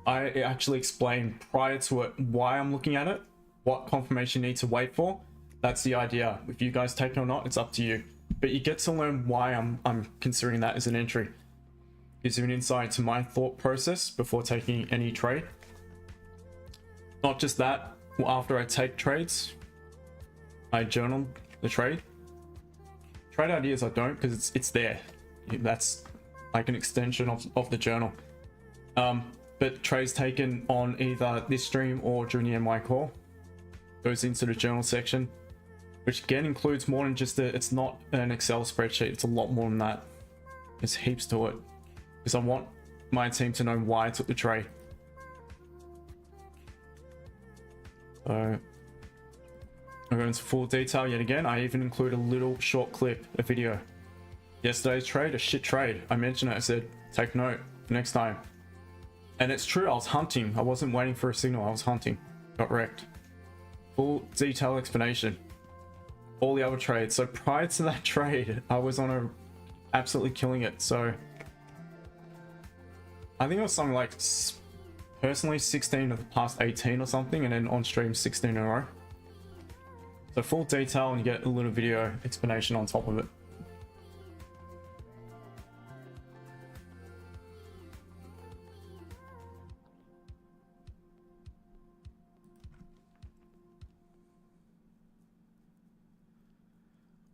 I actually explain prior to it why I'm looking at it, what confirmation you need to wait for. That's the idea. If you guys take it or not, it's up to you. But you get to learn why I'm considering that as an entry. Gives you an insight to my thought process before taking any trade. Not just that, after I take trades, I journal the trade. Trade ideas I don't, because it's there. That's like an extension of the journal. but trades taken on either this stream or during the NY call goes into the journal section, which again includes more than just it's not an Excel spreadsheet. It's a lot more than that. There's heaps to it, because I want my team to know why I took the trade. So I'm going into full detail yet again. I even include a little short clip, a video. Yesterday's trade, a shit trade. I mentioned it. I said, take note next time. And it's true, I was hunting. I wasn't waiting for a signal, I was hunting. Got wrecked. Full detail explanation. All the other trades. So prior to that trade, I was on a absolutely killing it. So I think it was something like personally 16 of the past 18 or something, and then on stream 16 in a row. So full detail, and you get a little video explanation on top of it.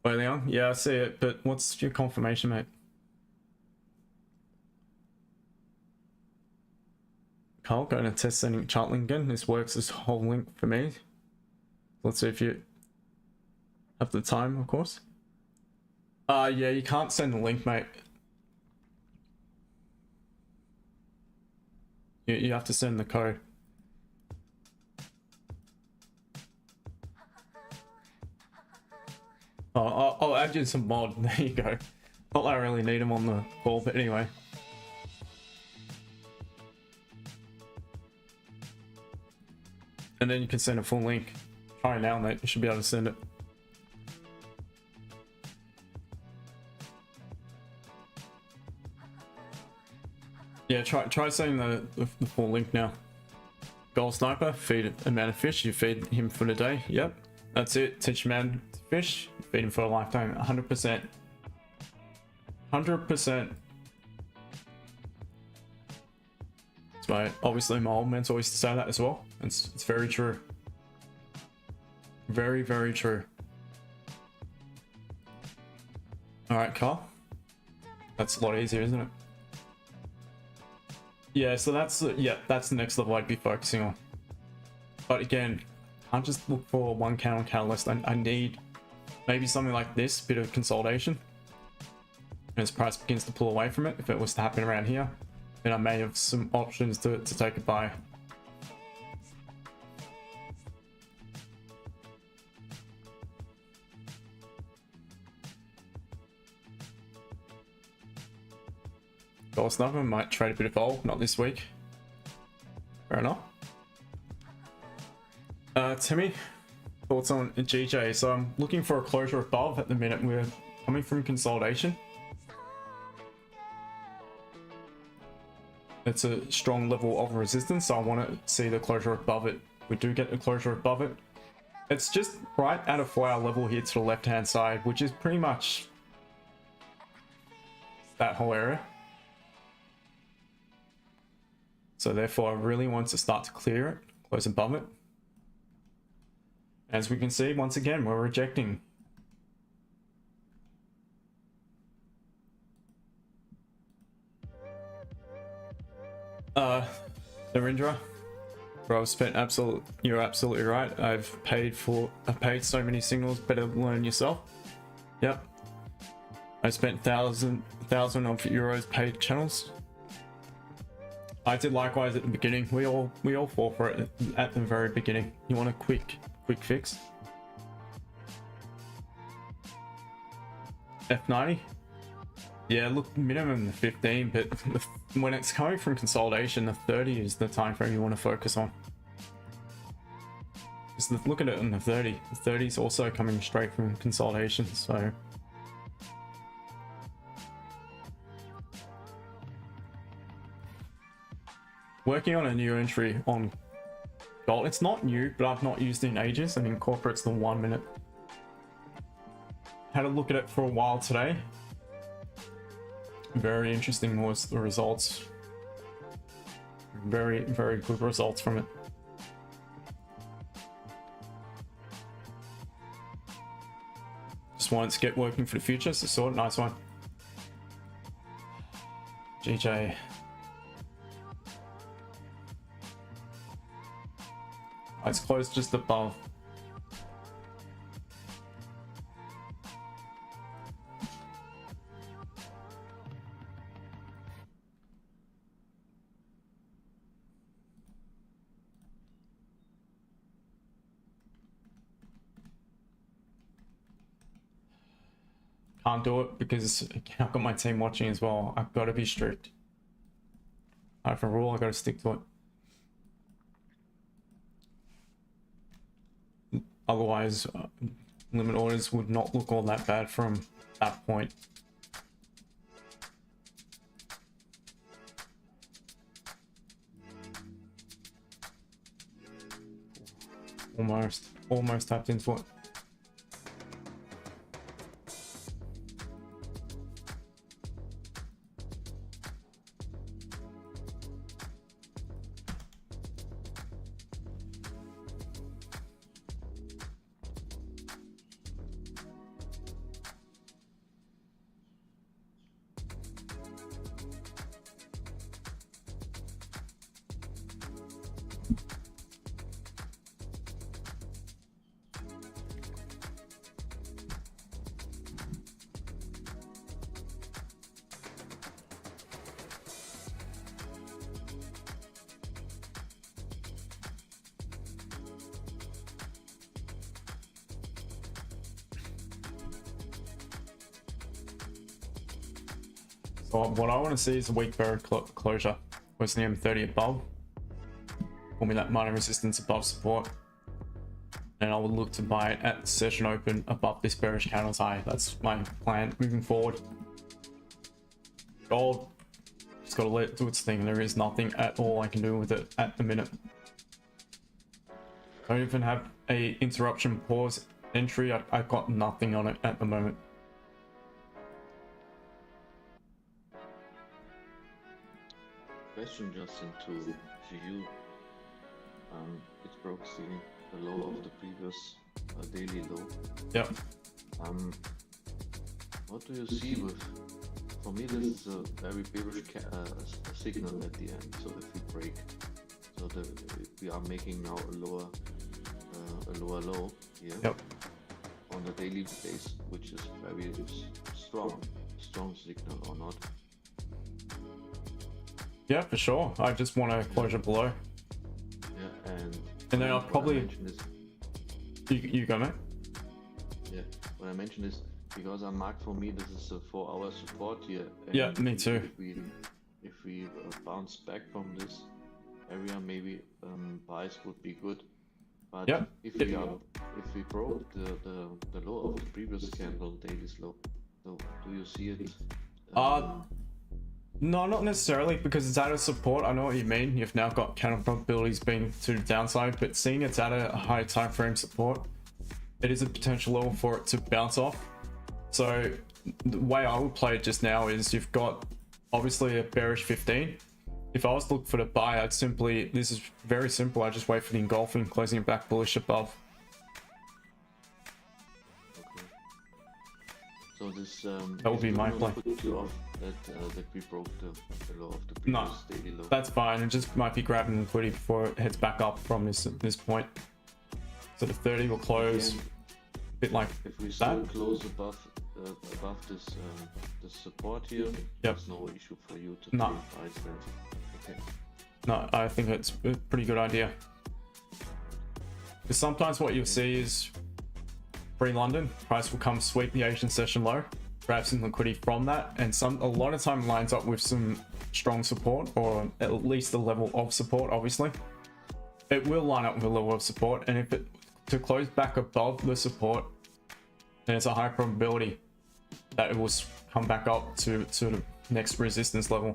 Wait, Leon? Yeah, I see it, but what's your confirmation, mate? Carl, going to test sending chart link again. This works as whole link for me. Let's see if you have the time, of course. Yeah, you can't send the link, mate. You have to send the code. Oh, I'll add you some mod. There you go. Not that I really need them on the call, but anyway. And then you can send a full link. Try it now, mate. You should be able to send it. Yeah, try sending the full link now. Gold sniper, feed a man a fish. You feed him for the day. Yep, that's it. Teach a man to fish. Feed him for a lifetime. 100%. 100%. So obviously my old mentor used to say that as well. It's very true. Very, very true. All right, Carl. That's a lot easier, isn't it? Yeah, so that's the next level I'd be focusing on. But again, I can't just look for one candle catalyst. I need maybe something like this, bit of consolidation. And as price begins to pull away from it, if it was to happen around here, then I may have some options to take it by. Gold sniper might trade a bit of gold, not this week. Fair enough. Timmy, thoughts on GJ? So I'm looking for a closure above at the minute. We're coming from consolidation. It's a strong level of resistance, so I want to see the closure above it. We do get the closure above it. It's just right at a 4-hour level here to the left hand side, which is pretty much that whole area. So therefore I really want to start to clear it, close above it. As we can see, once again, we're rejecting. Narendra, bro, I've spent you're absolutely right. I've paid so many signals, better learn yourself. Yep. I spent thousand of euros paid channels. I did likewise at the beginning. We all fall for it at the very beginning. You want a quick fix. F90. Yeah, look, minimum the 15, but when it's coming from consolidation, the 30 is the time frame you want to focus on. Just look at it on the 30. The 30 is also coming straight from consolidation, so. Working on a new entry on gold. It's not new, but I've not used it in ages, and incorporates the 1 minute. Had a look at it for a while today. Very interesting was the results. Very, very good results from it. Just wanted to get working for the future, so saw it. Nice one. GJ. It's closed just above. Can't do it because I've got my team watching as well. I've got to be strict. I have a rule, I've got to stick to it. Otherwise, limit orders would not look all that bad from that point. Almost tapped into it. So what I want to see is a weak bearish closure. Where's the M30 above? Pull me that minor resistance above support. And I would look to buy it at the session open above this bearish candle's high. That's my plan moving forward. Gold, just got to let it do its thing. There is nothing at all I can do with it at the minute. I don't even have a interruption pause entry. I've got nothing on it at the moment. Question just into GU. It broke the low of the previous daily low. Yep. What do you see with? For me, this is a very bearish signal at the end. So if we break, so we are making now a lower low here. Yep. On the daily base, which is very strong signal or not. Yeah, for sure. I just want a closure below. Yeah, and then I'll probably... You go, mate. Yeah, what I mentioned is because I marked, for me this is a 4-hour support here. And yeah, me too. If we bounce back from this area, maybe buys would be good. But yep. if we broke the low of the previous candle, daily low, so do you see it? No, not necessarily, because it's at a support. I know what you mean. You've now got counter probabilities being to the downside, but seeing it's at a high time frame support, it is a potential level for it to bounce off. So the way I would play it just now is you've got obviously a bearish 15. If I was to look for the buy, I'd simply, this is very simple, I just wait for the engulfing, closing it back bullish above. Okay. So this that would be my play. That we broke the low of the previous daily low. That's fine. It just might be grabbing liquidity before it heads back up from this point. So the 30 will close a bit like if we still close above this this support here, there's no issue for you to price that. Okay. No, I think it's a pretty good idea. Because sometimes what you'll see is pre-London, price will come sweep the Asian session low, grab some liquidity from that, and a lot of time lines up with some strong support, or at least a level of support. Obviously it will line up with a level of support, and if it to close back above the support, then it's a high probability that it will come back up to the next resistance level.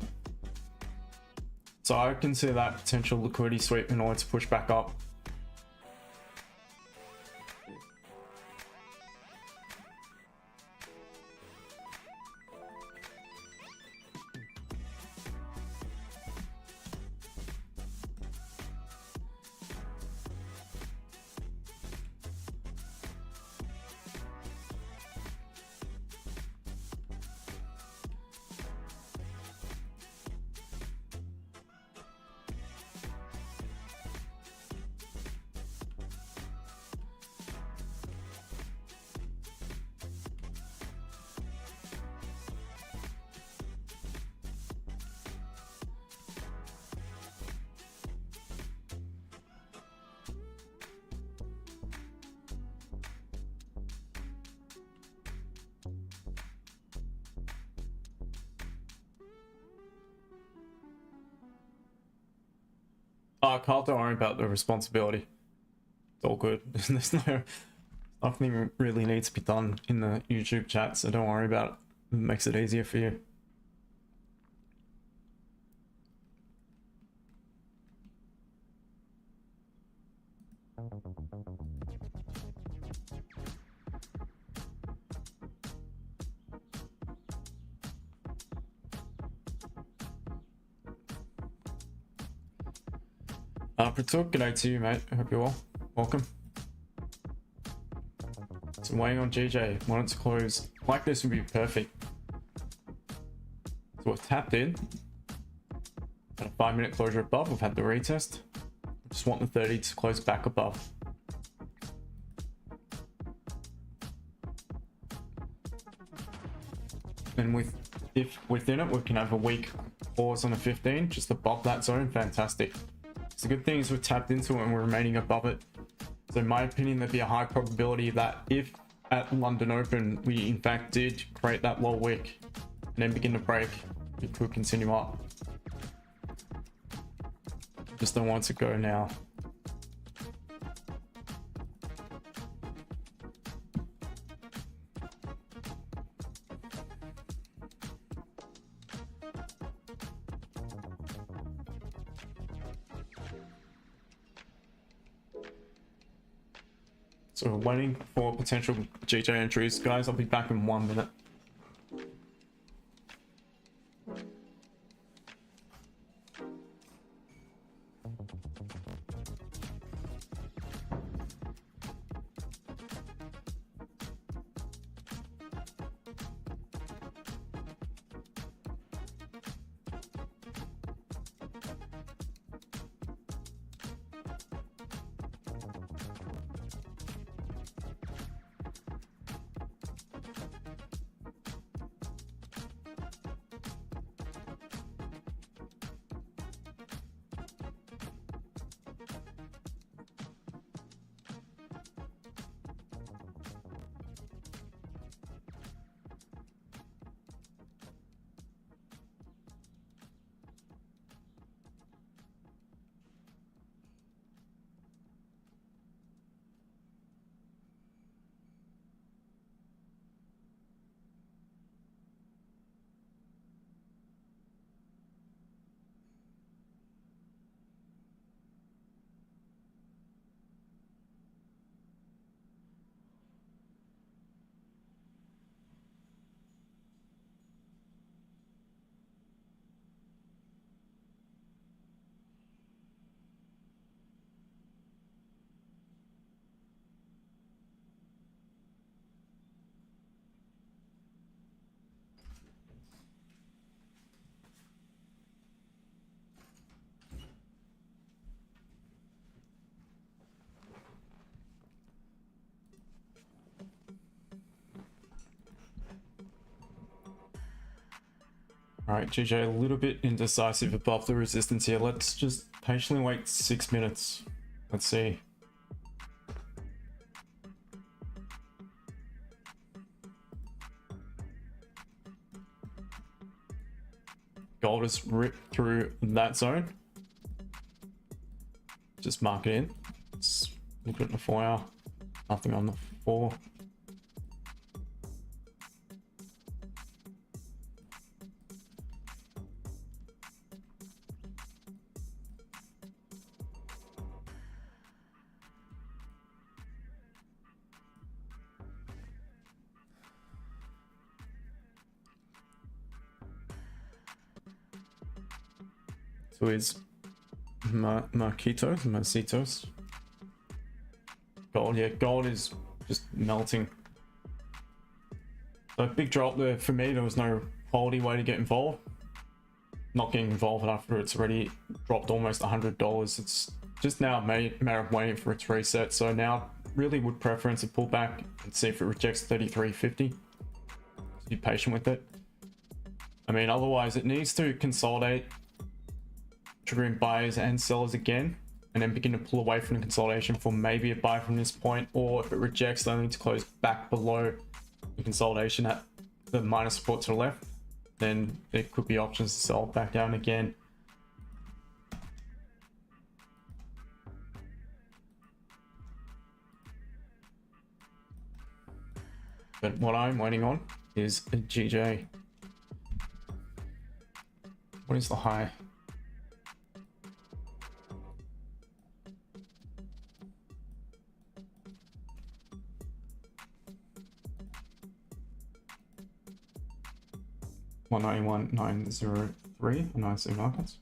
So I consider that potential liquidity sweep in order to push back up. Carl, don't worry about the responsibility. It's all good. There's nothing really needs to be done in the YouTube chat, so don't worry about it. It makes it easier for you. Pratuk, good day to you, mate. I hope you're well. Welcome. So waiting on GJ. Want it to close like this would be perfect. So we've tapped in. Got a 5-minute closure above. We've had the retest. Just want the 30 to close back above. And if within it we can have a weak pause on a 15 just above that zone, fantastic. So the good thing is we've tapped into it and we're remaining above it. So in my opinion, there'd be a high probability that if at London Open we in fact did create that low wick and then begin to break, it could continue up. Just don't want it to go now. So we're waiting for potential GJ entries. Guys, I'll be back in 1 minute. All right, GJ, a little bit indecisive above the resistance here. Let's just patiently wait 6 minutes. Let's see. Gold has ripped through that zone. Just mark it in. Let's look at the 4 hour. Nothing on the 4. So it's Marquitos. Gold, yeah, gold is just melting. So big drop there for me. There was no quality way to get involved. Not getting involved after it's already dropped almost $100. It's just now a matter of waiting for its reset. So now really would preference a pullback and see if it rejects 33.50. Be patient with it. I mean, otherwise it needs to consolidate, triggering buyers and sellers again, and then begin to pull away from the consolidation for maybe a buy from this point, or if it rejects, they need to close back below the consolidation at the minor support to the left, then there could be options to sell back down again. But what I'm waiting on is a GJ. What is the high? $191,903 on IC markets.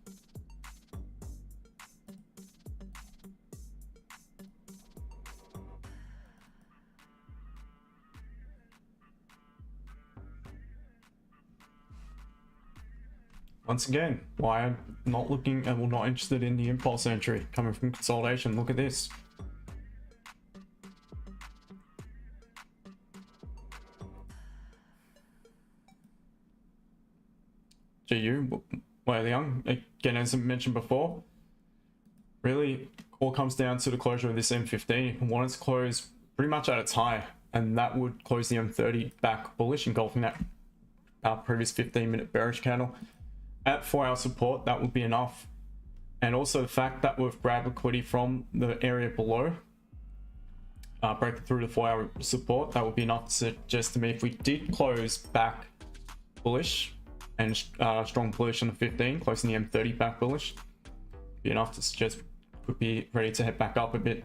Once again, why I'm not looking and well, not interested in the impulse entry coming from consolidation. Look at this. GU, Wei Liang, again, as I mentioned before, really all comes down to the closure of this M15. I want it to close pretty much at its high, and that would close the M30 back bullish, engulfing that previous 15-minute bearish candle. At 4-hour support, that would be enough. And also the fact that we've grabbed liquidity from the area below, breaking through the 4-hour support, that would be enough to suggest to me if we did close back bullish and strong bullish on the 15, closing the M30 back bullish, be enough to suggest could be ready to head back up a bit.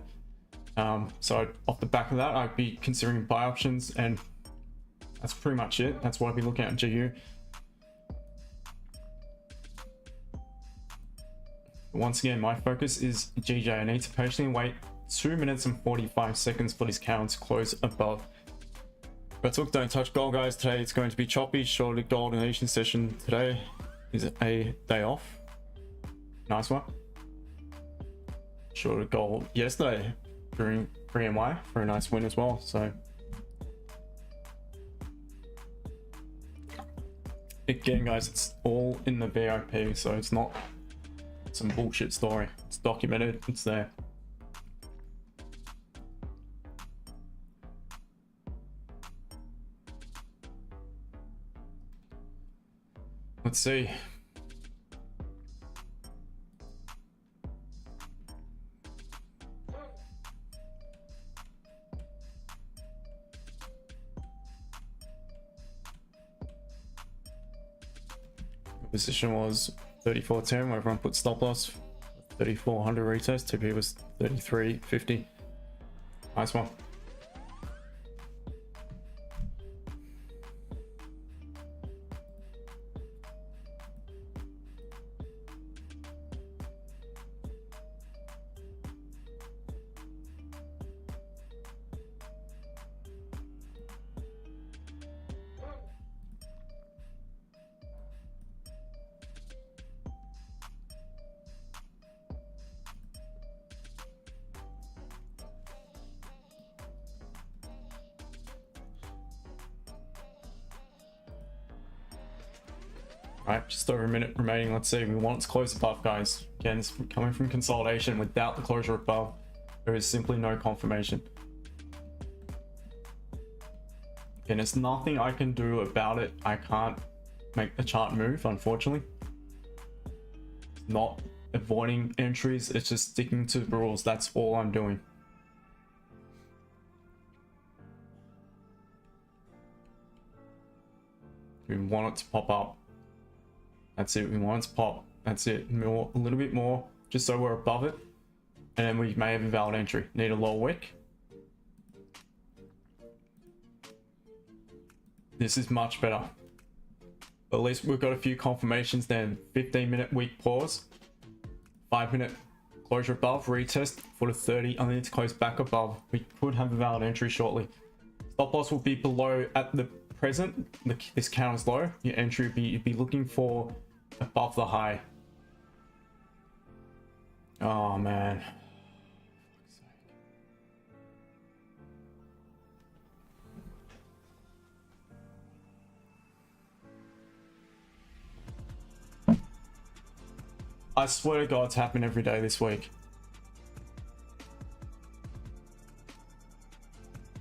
So off the back of that, I'd be considering buy options, and that's pretty much it. That's what I'd be looking at in GU. Once again, my focus is GJ. I need to patiently wait 2 minutes and 45 seconds for this candle to close above. Let's look, don't touch gold, guys. Today it's going to be choppy. Shorted gold and Asian session today is a day off. Nice one. Shorted gold yesterday during 3MY for a nice win as well. So again, guys, it's all in the VIP, so it's not some bullshit story. It's documented, it's there. Let's see. Position was 34.10 where everyone put stop loss. 3400 retest. TP was 33.50. Nice one. Right, just over a minute remaining. Let's see. We want it to close above, guys. Again, it's coming from consolidation. Without the closure above, there is simply no confirmation. And there's nothing I can do about it. I can't make the chart move, unfortunately. It's not avoiding entries, it's just sticking to the rules. That's all I'm doing. We want it to pop up. That's it. We want it to pop. That's it. More, a little bit more, just so we're above it. And then we may have a valid entry. Need a lower wick. This is much better. At least we've got a few confirmations then. 15-minute weak pause. 5-minute closure above. Retest for the 30. I need to close back above. We could have a valid entry shortly. Stop loss will be below at the present. This candle's low. Your entry would be, you'd be looking for above the high. Oh man. I swear to God, it's happened every day this week.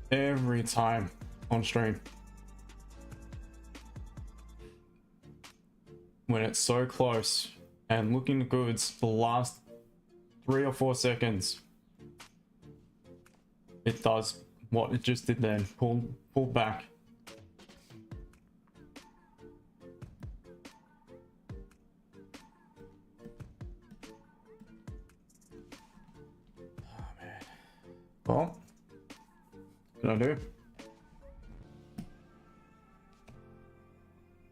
Every time on stream. When it's so close and looking the goods the last 3 or 4 seconds, it does what it just did then. Pull back. Well, what can I do?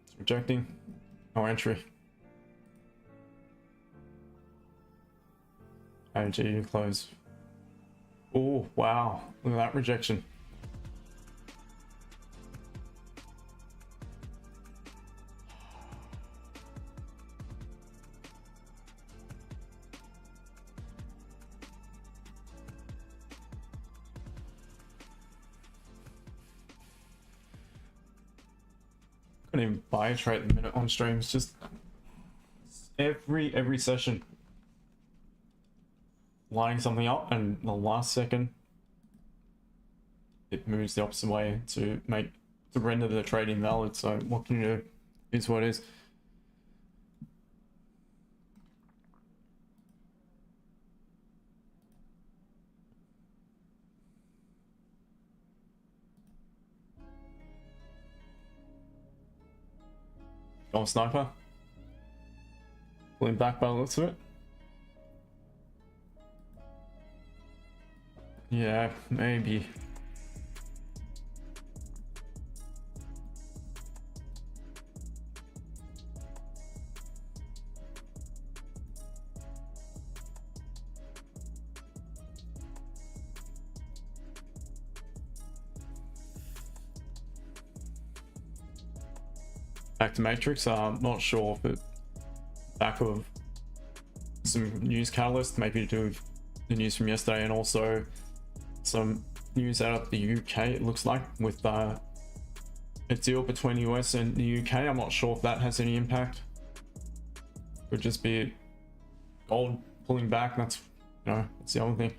It's rejecting our entry. AG close. Oh, wow. Look at that rejection. Couldn't even buy a trade at the minute on streams. Just every session lining something up, and the last second it moves the opposite way to render the trade invalid. So what can you do? Is what it is. Oh, sniper. Pulling back by the looks of it. Yeah, maybe. Back to Matrix. I'm not sure, but back of some news catalyst, maybe to do with the news from yesterday, and also some news out of the UK. It looks like with a deal between the US and the UK. I'm not sure if that has any impact. Could just be gold pulling back. That's that's the other thing.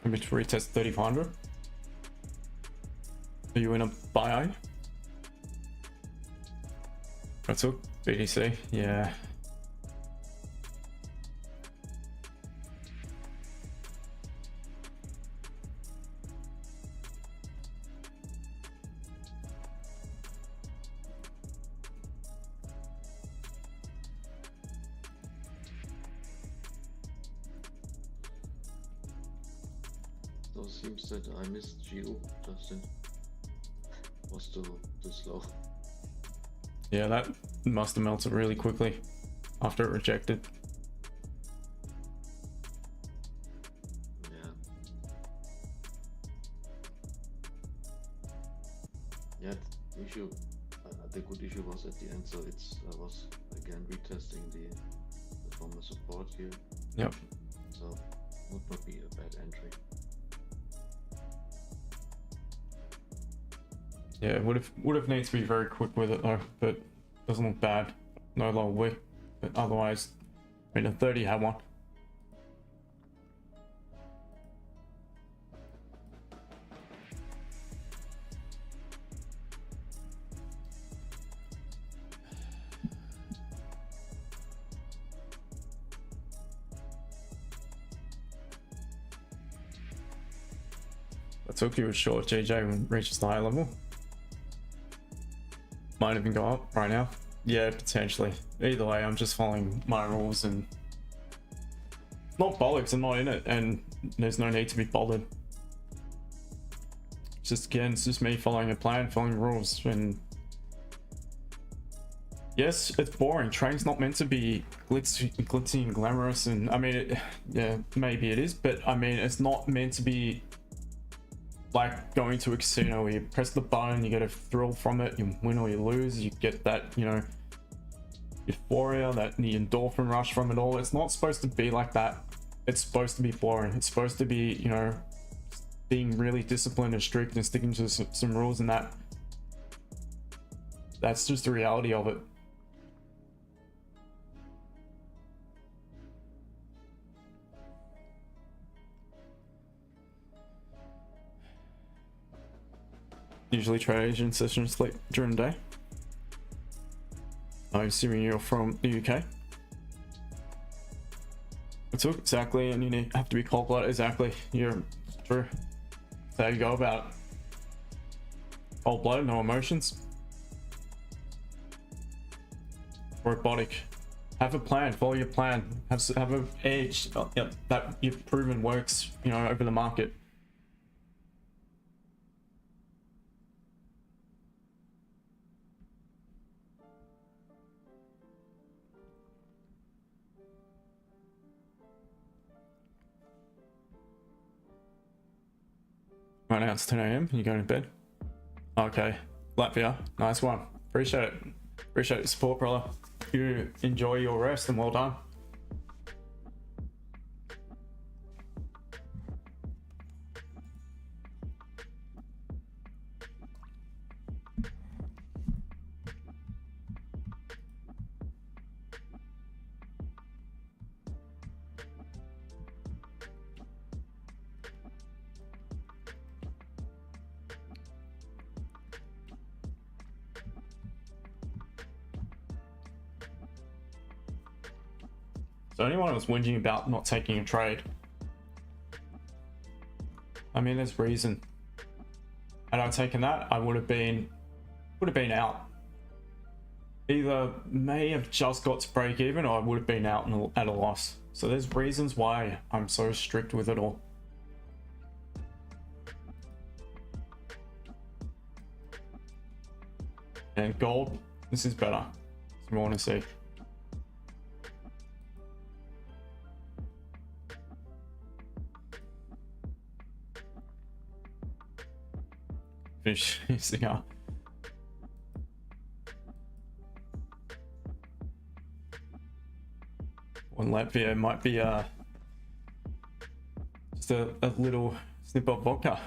Maybe to retest 3,500. Are you in a buy? I took BTC, yeah. So it seems that I missed Geo, Justin. Was too slow. Yeah, that must have melted really quickly after it rejected. Yeah. Yeah, the issue, the good issue was at the end, so I was again retesting the former support here. Yep. So would not be a bad entry. Yeah, would have needs to be very quick with it though, but doesn't look bad. No low wick, but otherwise, I mean, a 30 had one. I took you a short GJ when it reaches the high level. Might even go up right now. Yeah, potentially. Either way, I'm just following my rules and not bollocks. I'm not in it, and there's no need to be bothered. It's just me following a plan, following rules. And yes, it's boring. Trading's not meant to be glitzy and glamorous. And I mean, yeah, maybe it is, but I mean, it's not meant to be like going to a casino where you press the button, you get a thrill from it, you win or you lose, you get that, euphoria, the endorphin rush from it all. It's not supposed to be like that. It's supposed to be boring. It's supposed to be, being really disciplined and strict and sticking to some rules, and that's just the reality of it. Usually trade Asian sessions late during the day. I'm assuming you're from the UK. It's exactly, and you have to be cold-blooded. Exactly, you're true. That's how you go about it. Cold-blooded, no emotions. robotic. Have a plan, follow your plan, have a edge that you've proven works, you know, over the market. Right now it's 10 a.m. You going to bed? Okay, Latvia, nice one. Appreciate it. Appreciate your support, brother. You enjoy your rest and well done. So anyone was whinging about not taking a trade, I mean, there's reason. Had I taken that, I would have been out. Either may have just got to break even, or I would have been out at a loss. So there's reasons why I'm so strict with it all. And gold, this is better. That's what I want to see. Finish using up. One Latvia might be just a little snip of vodka.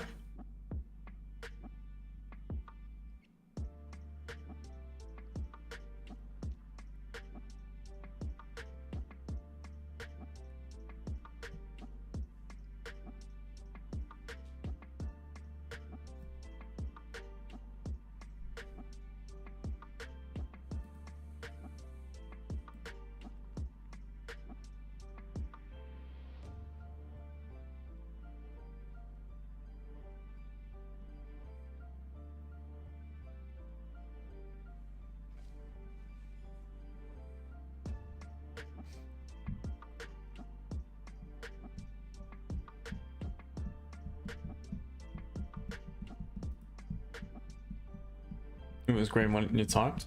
It was green when you typed.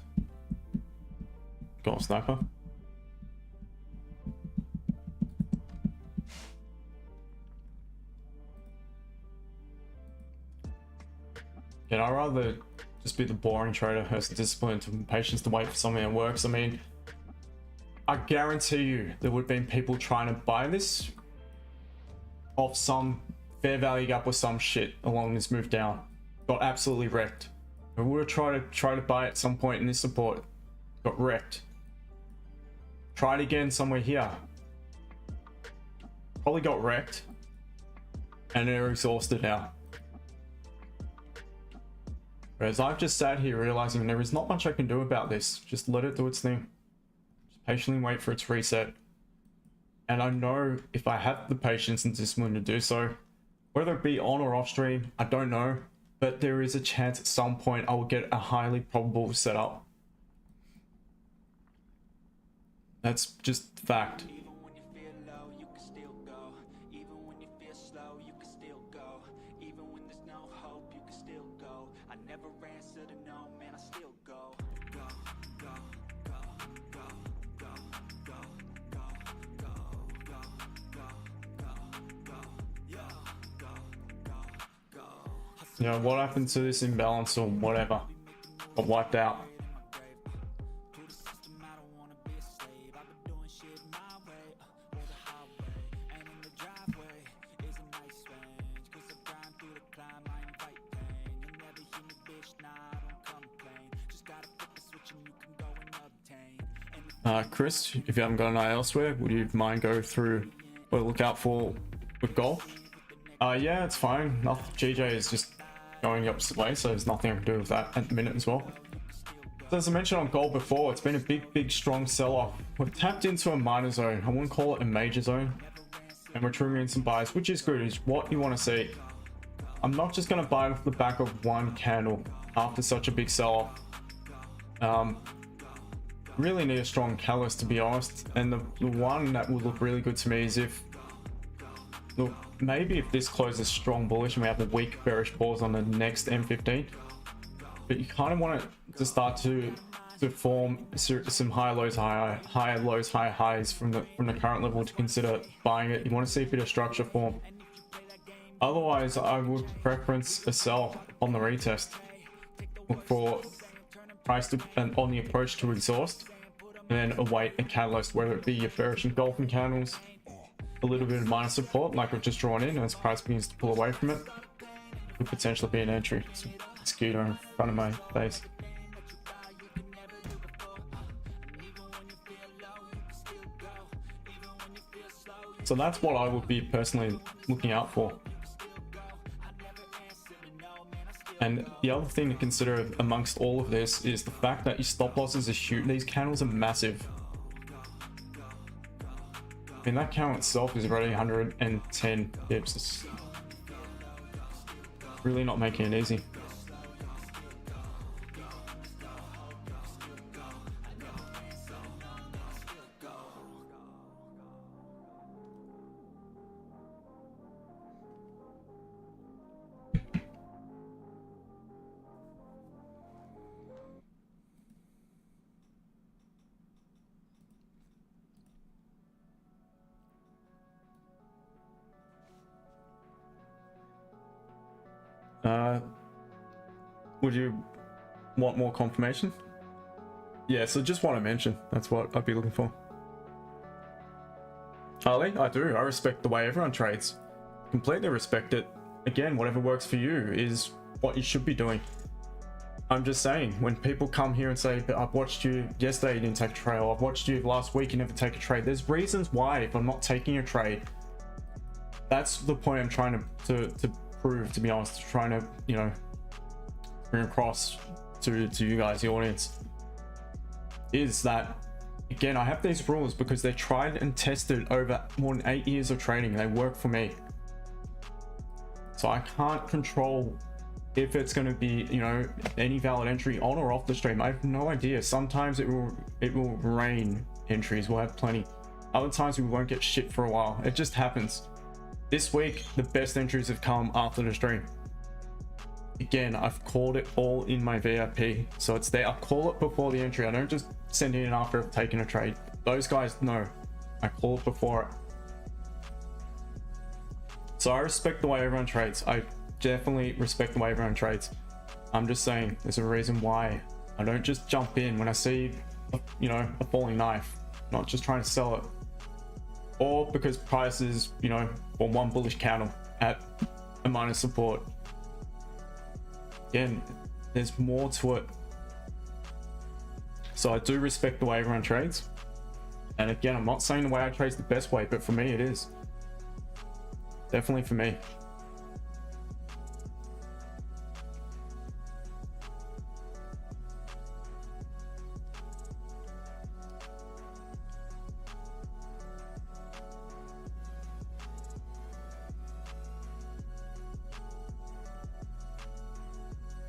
Golf sniper. Yeah, I'd rather just be the boring trader, has the discipline and patience to wait for something that works. I mean, I guarantee you there would have been people trying to buy this off some fair value gap or some shit along this move down. Got absolutely wrecked. We would have tried to buy at some point in this support. Got wrecked. Tried again somewhere here. Probably got wrecked. And they're exhausted now. Whereas I've just sat here realizing there is not much I can do about this. Just let it do its thing. Just patiently wait for its reset. And I know if I have the patience and discipline to do so, whether it be on or off stream, I don't know. But there is a chance at some point I will get a highly probable setup. That's just fact. Even when you feel low, you can still go. Even when you feel slow, you can still go. Even when there's no hope, you can still go. I never answer to no, man, I still go. Go, go, go, go, go, go, go, go, go, go, go, go, yo, go, go, go. You know, what happened to this imbalance or whatever? Got wiped out. Chris, if you haven't got an eye elsewhere, would you mind go through what to look out for with gold? Yeah, it's fine. GJ is just going the opposite way, so there's nothing I can do with that at the minute as well. So as I mentioned on gold before, it's been a big strong sell-off. We've tapped into a minor zone. I wouldn't call it a major zone. And we're triggering some buys, which is good. Is what you want to see. I'm not just going to buy off the back of one candle after such a big sell-off. really need a strong catalyst, to be honest. And the one that would look really good to me is if, look, maybe if this closes strong bullish and we have a weak bearish pause on the next M15. But you kind of want it to start to form some high lows, high lows, high highs from the current level to consider buying it. You want to see a bit of structure form. Otherwise, I would preference a sell on the retest. Look for price to, and on the approach to exhaust, and then await a catalyst, whether it be your bearish engulfing candles, a little bit of minor support like we've just drawn in as price begins to pull away from it. Could potentially be an entry. Scooter in front of my face. So that's what I would be personally looking out for. And the other thing to consider amongst all of this is the fact that your stop losses are huge. These candles are massive. I mean, that candle itself is already 110 pips. It's really not making it easy. Would you want more confirmation? Yeah, so just what I mentioned, that's what I'd be looking for. Charlie, I do. I respect the way everyone trades. Completely respect it. Again, whatever works for you is what you should be doing. I'm just saying, when people come here and say, but I've watched you yesterday, you didn't take a trade, or I've watched you last week, you never take a trade. There's reasons why if I'm not taking a trade. That's the point I'm trying to prove, to be honest, trying to, you know, bring across to you guys, the audience, is that, again, I have these rules because they're tried and tested over more than 8 years of trading. They work for me. So I can't control if it's going to be, you know, any valid entry on or off the stream. I have no idea. Sometimes it will rain entries. We'll have plenty. Other times we won't get shit for a while. It just happens. This week, the best entries have come after the stream. Again, I've called it all in my VIP, so it's there. I call it before the entry. I don't just send it in after I've taken a trade. Those guys know I call it before it. So I respect the way everyone trades. I definitely respect the way everyone trades. I'm just saying there's a reason why I don't just jump in when I see, you know, a falling knife. I'm not just trying to sell it, or because prices, you know, or one bullish candle at a minor support. Again, there's more to it. So I do respect the way everyone trades. And again, I'm not saying the way I trade is the best way, but for me it is. Definitely for me.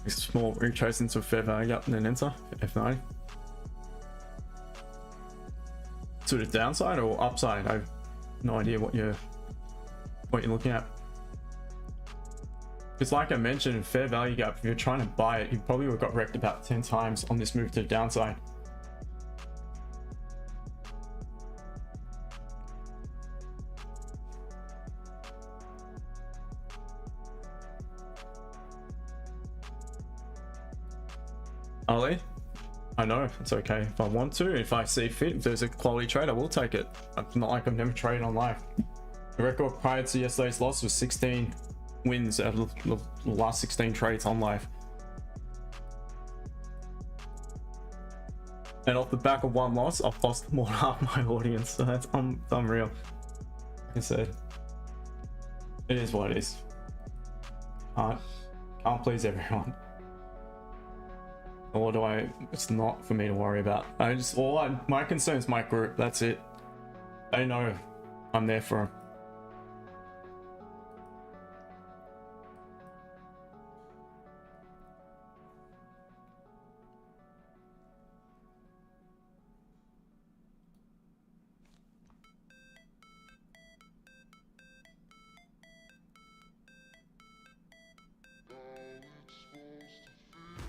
Small retrace into a fair value up and then enter F9. To the downside or upside? I have no idea what you're looking at. It's like I mentioned, fair value gap. If you're trying to buy it, you probably would have got wrecked about 10 times on this move to the downside. Ali, I know it's okay if I want to. If I see fit, if there's a quality trade, I will take it. It's not like I've never traded on live. The record prior to yesterday's loss was 16 wins out of the last 16 trades on live. And off the back of one loss, I've lost more than half my audience. So that's unreal. Like I said, it is what it is. Can't please everyone. Or do I? It's not for me to worry about. My concern is my group. That's it. They know I'm there for them.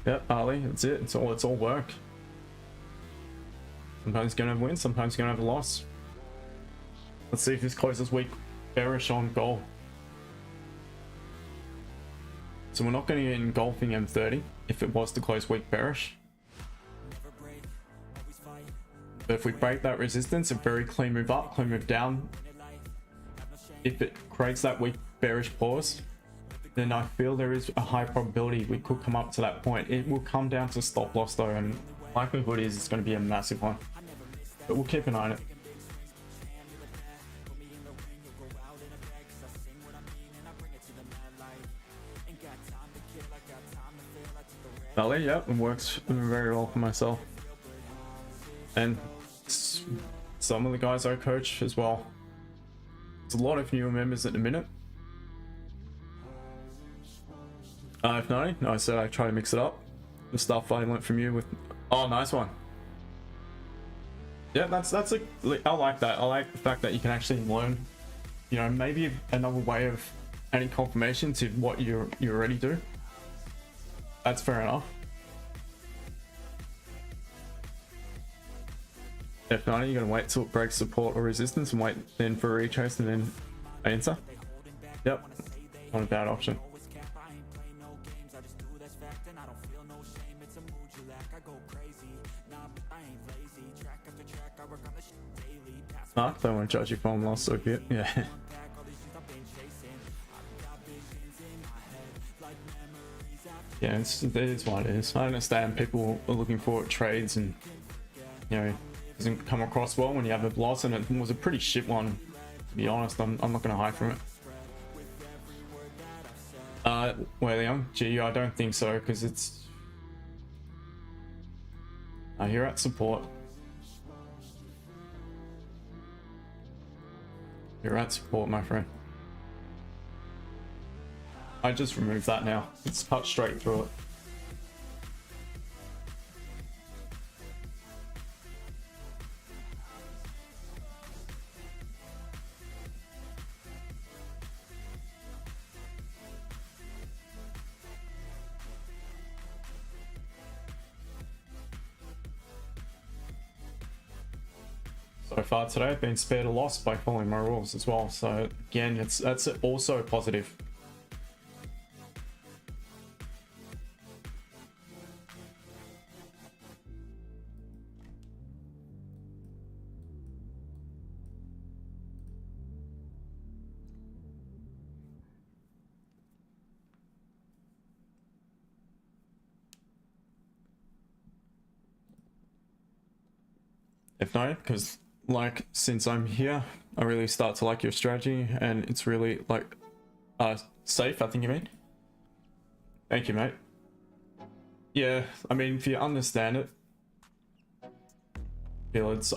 Yep, Ali, that's it. It's all work. Sometimes you're gonna have a win, sometimes you're gonna have a loss. Let's see if this closes week bearish on gold. So we're not going to get engulfing M30 if it was to close week bearish. But if we break that resistance, a very clean move up, clean move down. If it creates that week bearish pause, then I feel there is a high probability we could come up to that point. It will come down to stop loss though, and likelihood is it's going to be a massive one. But we'll keep an eye on it. Valley, yep, it works very well for myself. And some of the guys I coach as well. There's a lot of newer members at the minute. If not, I said I try to mix it up. The stuff I learned from you with... Oh, nice one. Yeah, that's a... I like that. I like the fact that you can actually learn, you know, maybe another way of adding confirmation to what you already do. That's fair enough. If not, you're gonna wait till it breaks support or resistance and wait then for a retrace and then answer. Yep, not a bad option. Mark, don't want to judge you for lost so good. Yeah. Yeah, it is what it is. I understand people are looking for trades and, you know, it doesn't come across well when you have a loss, and it was a pretty shit one, to be honest. I'm not going to hide from it. Well, Leon, gee, I don't think so, because it's... You're at support. You're at support, my friend. I just removed that now. It's cut straight through it. So far today, I've been spared a loss by following my rules as well. So again, that's also positive. If not, because like since I'm here, I really start to like your strategy, and it's really like safe, I think you mean. Thank you, mate. Yeah, I mean, if you understand it,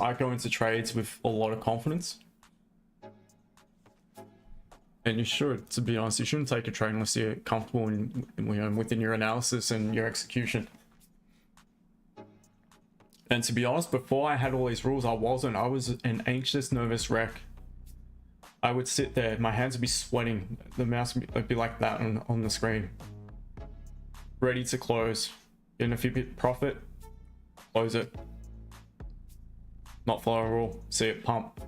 I go into trades with a lot of confidence, and you should, to be honest, you shouldn't take a trade unless you're comfortable in, you know, within your analysis and your execution. And to be honest, before I had all these rules, I was an anxious, nervous wreck. I would sit there, my hands would be sweating, the mouse would be like that on the screen. Ready to close. Getting a few bit profit, close it. Not follow a rule, see it pump.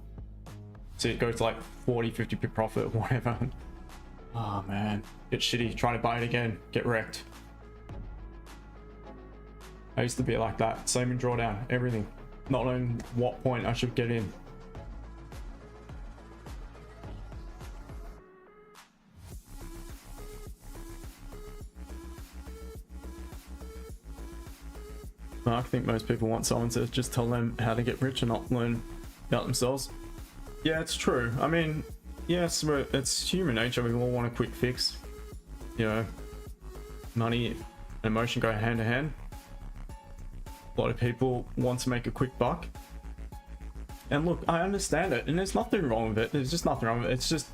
See it go to like 40, 50 bit profit or whatever. Oh man, get shitty, try to buy it again, get wrecked. I used to be like that, same in drawdown, everything. Not knowing what point I should get in. I think most people want someone to just tell them how to get rich and not learn about themselves. Yeah, it's true. I mean, yes, it's human nature. We all want a quick fix. You know, money and emotion go hand in hand. A lot of people want to make a quick buck, and look, I understand it, and there's nothing wrong with it. There's just nothing wrong with it. It's just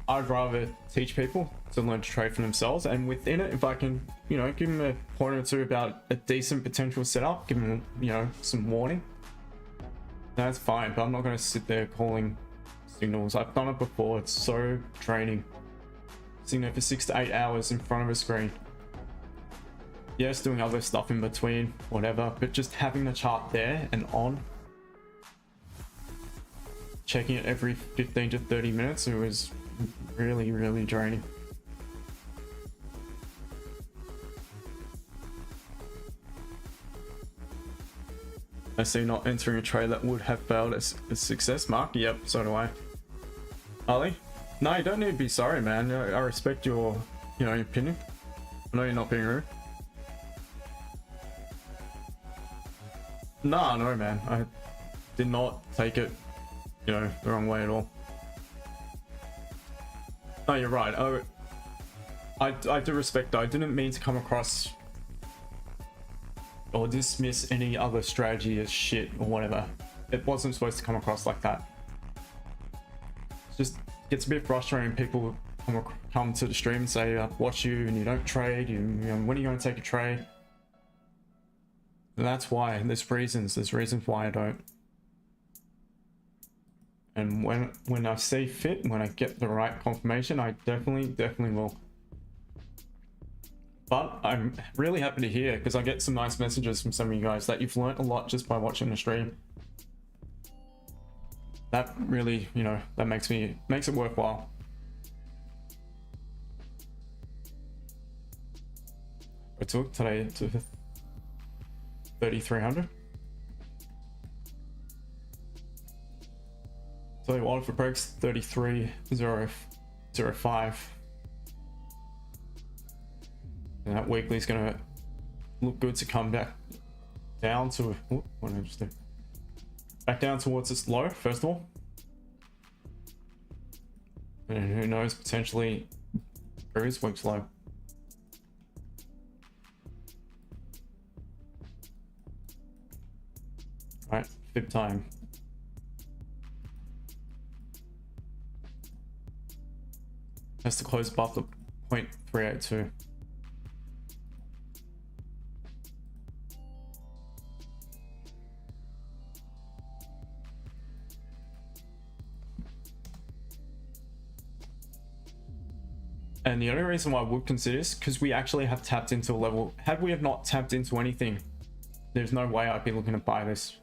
I'd rather teach people to learn to trade for themselves, and within it, if I can, you know, give them a point or two about a decent potential setup, give them, you know, some warning, that's fine. But I'm not going to sit there calling signals. I've done it before. It's so draining, sitting there for 6 to 8 hours in front of a screen. yes, doing other stuff in between, whatever, but just having the chart there and on, checking it every 15 to 30 minutes, it was really, really draining. I see not entering a trade that would have failed as a success, Mark. Yep, so do I. Ali? No, you don't need to be sorry, man. I respect your, your opinion. I know you're not being rude. No, man. I did not take it, the wrong way at all. No, you're right. I do respect that. I didn't mean to come across or dismiss any other strategy as shit or whatever. It wasn't supposed to come across like that. It just gets a bit frustrating. People come to the stream and say, I watch you and you don't trade. When are you going to take a trade? And that's why. There's reasons why I don't. And when I see fit, when I get the right confirmation, I definitely will. But I'm really happy to hear, because I get some nice messages from some of you guys that you've learnt a lot just by watching the stream. That really, that makes it worthwhile. I took today to 3,300. Tell you what, if it breaks 33.005, and that weekly is gonna look good to come back down to, what did I just do? Back down towards its low, first of all. And who knows, potentially previous week's low. Alright, fib time. Has to close above the 0.382. And the only reason why I would consider this, because we actually have tapped into a level. Had we have not tapped into anything, there's no way I'd be looking to buy this.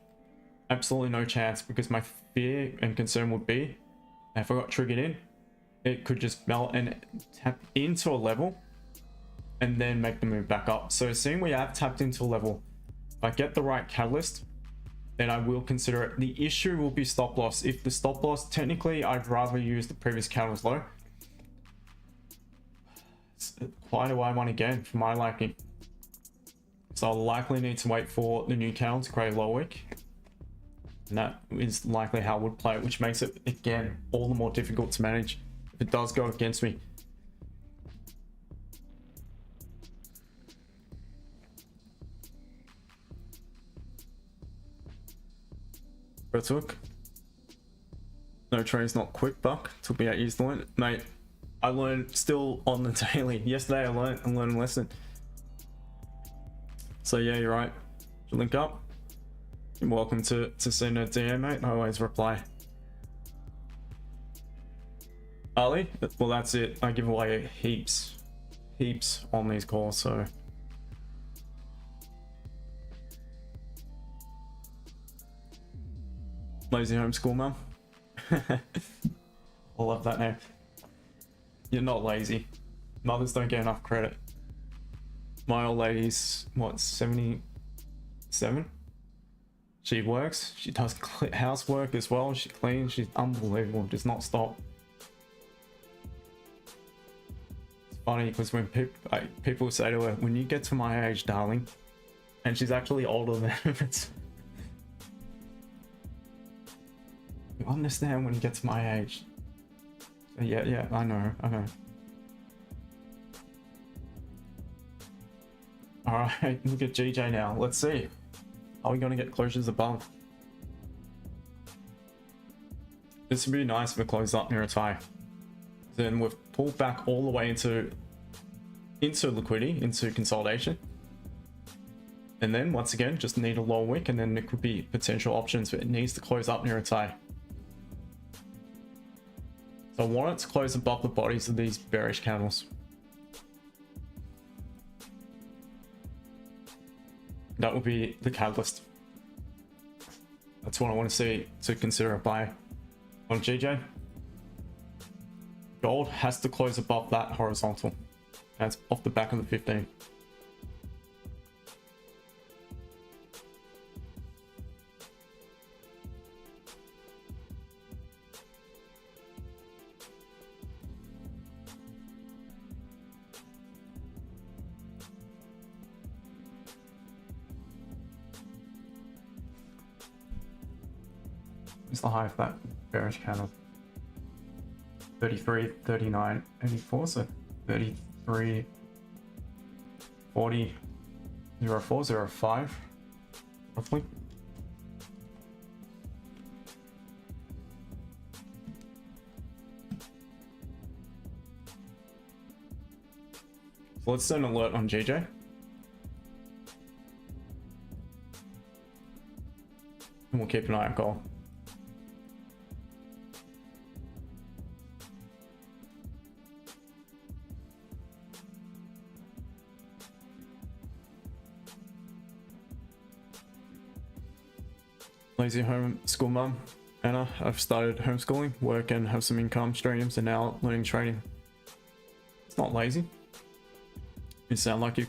Absolutely no chance, because my fear and concern would be, if I got triggered in, it could just melt and tap into a level and then make the move back up. So seeing we have tapped into a level, if I get the right catalyst, then I will consider it. The issue will be stop loss. If the stop loss, technically I'd rather use the previous catalyst low. It's quite a wide one again for my liking. So I'll likely need to wait for the new candle to create a low wick. And that is likely how I would play it, which makes it, again, all the more difficult to manage if it does go against me. Red hook. No trade's not quick, Buck. Took me 8 years to learn it. Mate, I learned still on the daily. Yesterday I learned a lesson. So yeah, you're right. Link up. You're welcome to send a DM, mate. I always reply. Ali? Well, that's it. I give away heaps on these calls, so. Lazy homeschool mum. I love that name. You're not lazy. Mothers don't get enough credit. My old lady's, what, 77? She works. She does housework as well. She cleans. She's unbelievable. Does not stop. It's funny because when people say to her, when you get to my age, darling, and she's actually older than it's. You understand when you get to my age. So yeah, I know. Alright, look at GJ now. Let's see. Are we going to get closures above? This would be nice if it closed up near its high. Then we've pulled back all the way into liquidity, into consolidation. And then once again, just need a low wick, and then there could be potential options, but it needs to close up near its high. So I want it to close above the bodies of these bearish candles. That will be the catalyst. That's what I want to see to consider a buy on GJ. Gold has to close above that horizontal. That's off the back of the 15. It's the high of that bearish candle. 33, 39, 84, so 33, 40, 04, 05, roughly. So let's set an alert on GJ. And we'll keep an eye on gold. Lazy homeschool mum, Anna. I've started homeschooling, work and have some income streams, and now learning trading. It's not lazy. You sound like you're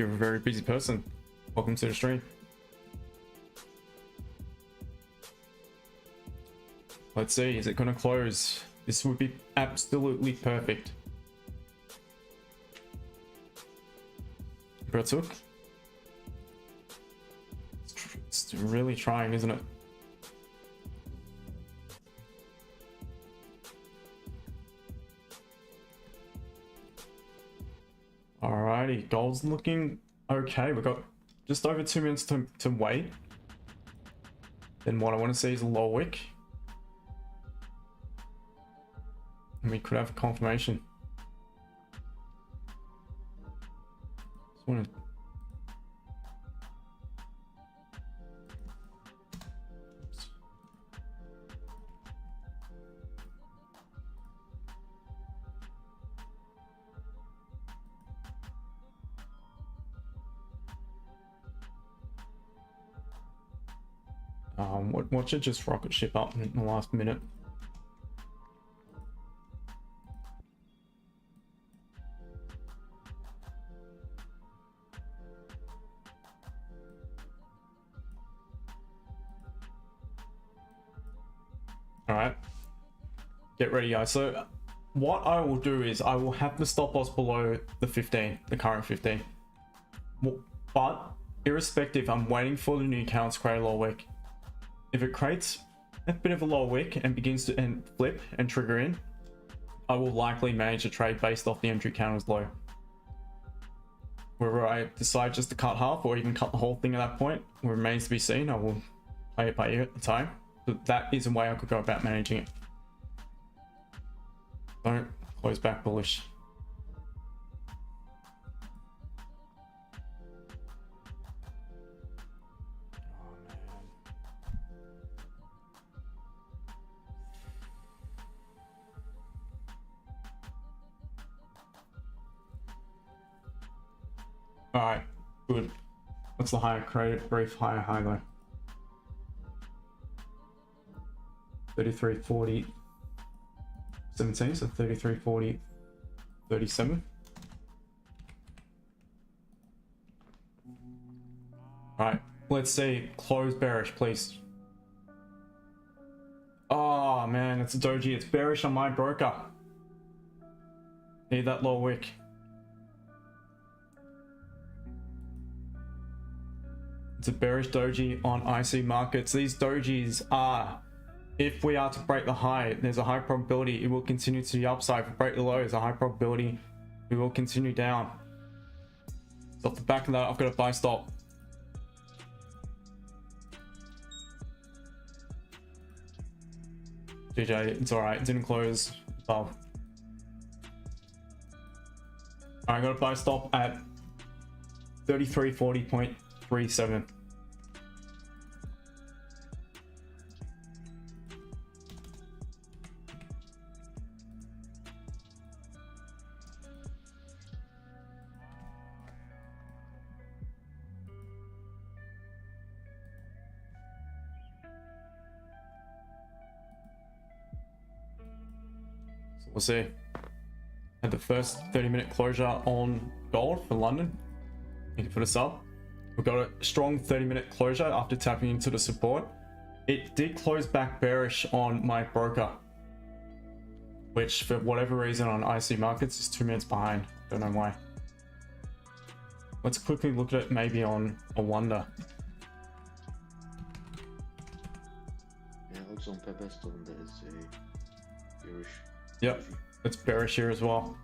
a very busy person. Welcome to the stream. Let's see, is it going to close? This would be absolutely perfect. Took. It's really trying, isn't it? Alrighty, gold's looking okay. We've got just over 2 minutes to wait. Then what I want to see is a low wick. And we could have confirmation. Just want to... watch it just rocket ship up in the last minute. All right, get ready, guys. So what I will do is I will have the stop loss below the 15, the current 15. But irrespective, I'm waiting for the new account to create a low wick. If it creates a bit of a low wick and begins to flip and trigger in, I will likely manage a trade based off the entry counter's low. Whether I decide just to cut half or even cut the whole thing at that point remains to be seen. I will play it by ear at the time. But that is a way I could go about managing it. Don't close back bullish. All right, good. What's the higher credit? Brief higher, high low. 33.40, 17, so 33.40, 37. All right, let's see. Close bearish, please. Oh man, it's a doji. It's bearish on my broker. Need that low wick. It's a bearish doji on IC markets. These dojis are, if we are to break the high, there's a high probability it will continue to the upside. If we break the low, there's a high probability we will continue down. So off the back of that, I've got a buy stop. GJ, it's alright, it didn't close above. I got a buy stop at 33.40.37. We'll see. Had the first 30-minute closure on gold for London. You can put a sub. We got a strong 30-minute closure after tapping into the support. It did close back bearish on my broker, which for whatever reason on IC markets is 2 minutes behind. Don't know why. Let's quickly look at it maybe on a wonder. Yeah, also on Pepperstone there is a bearish. Yep, it's bearish here as well.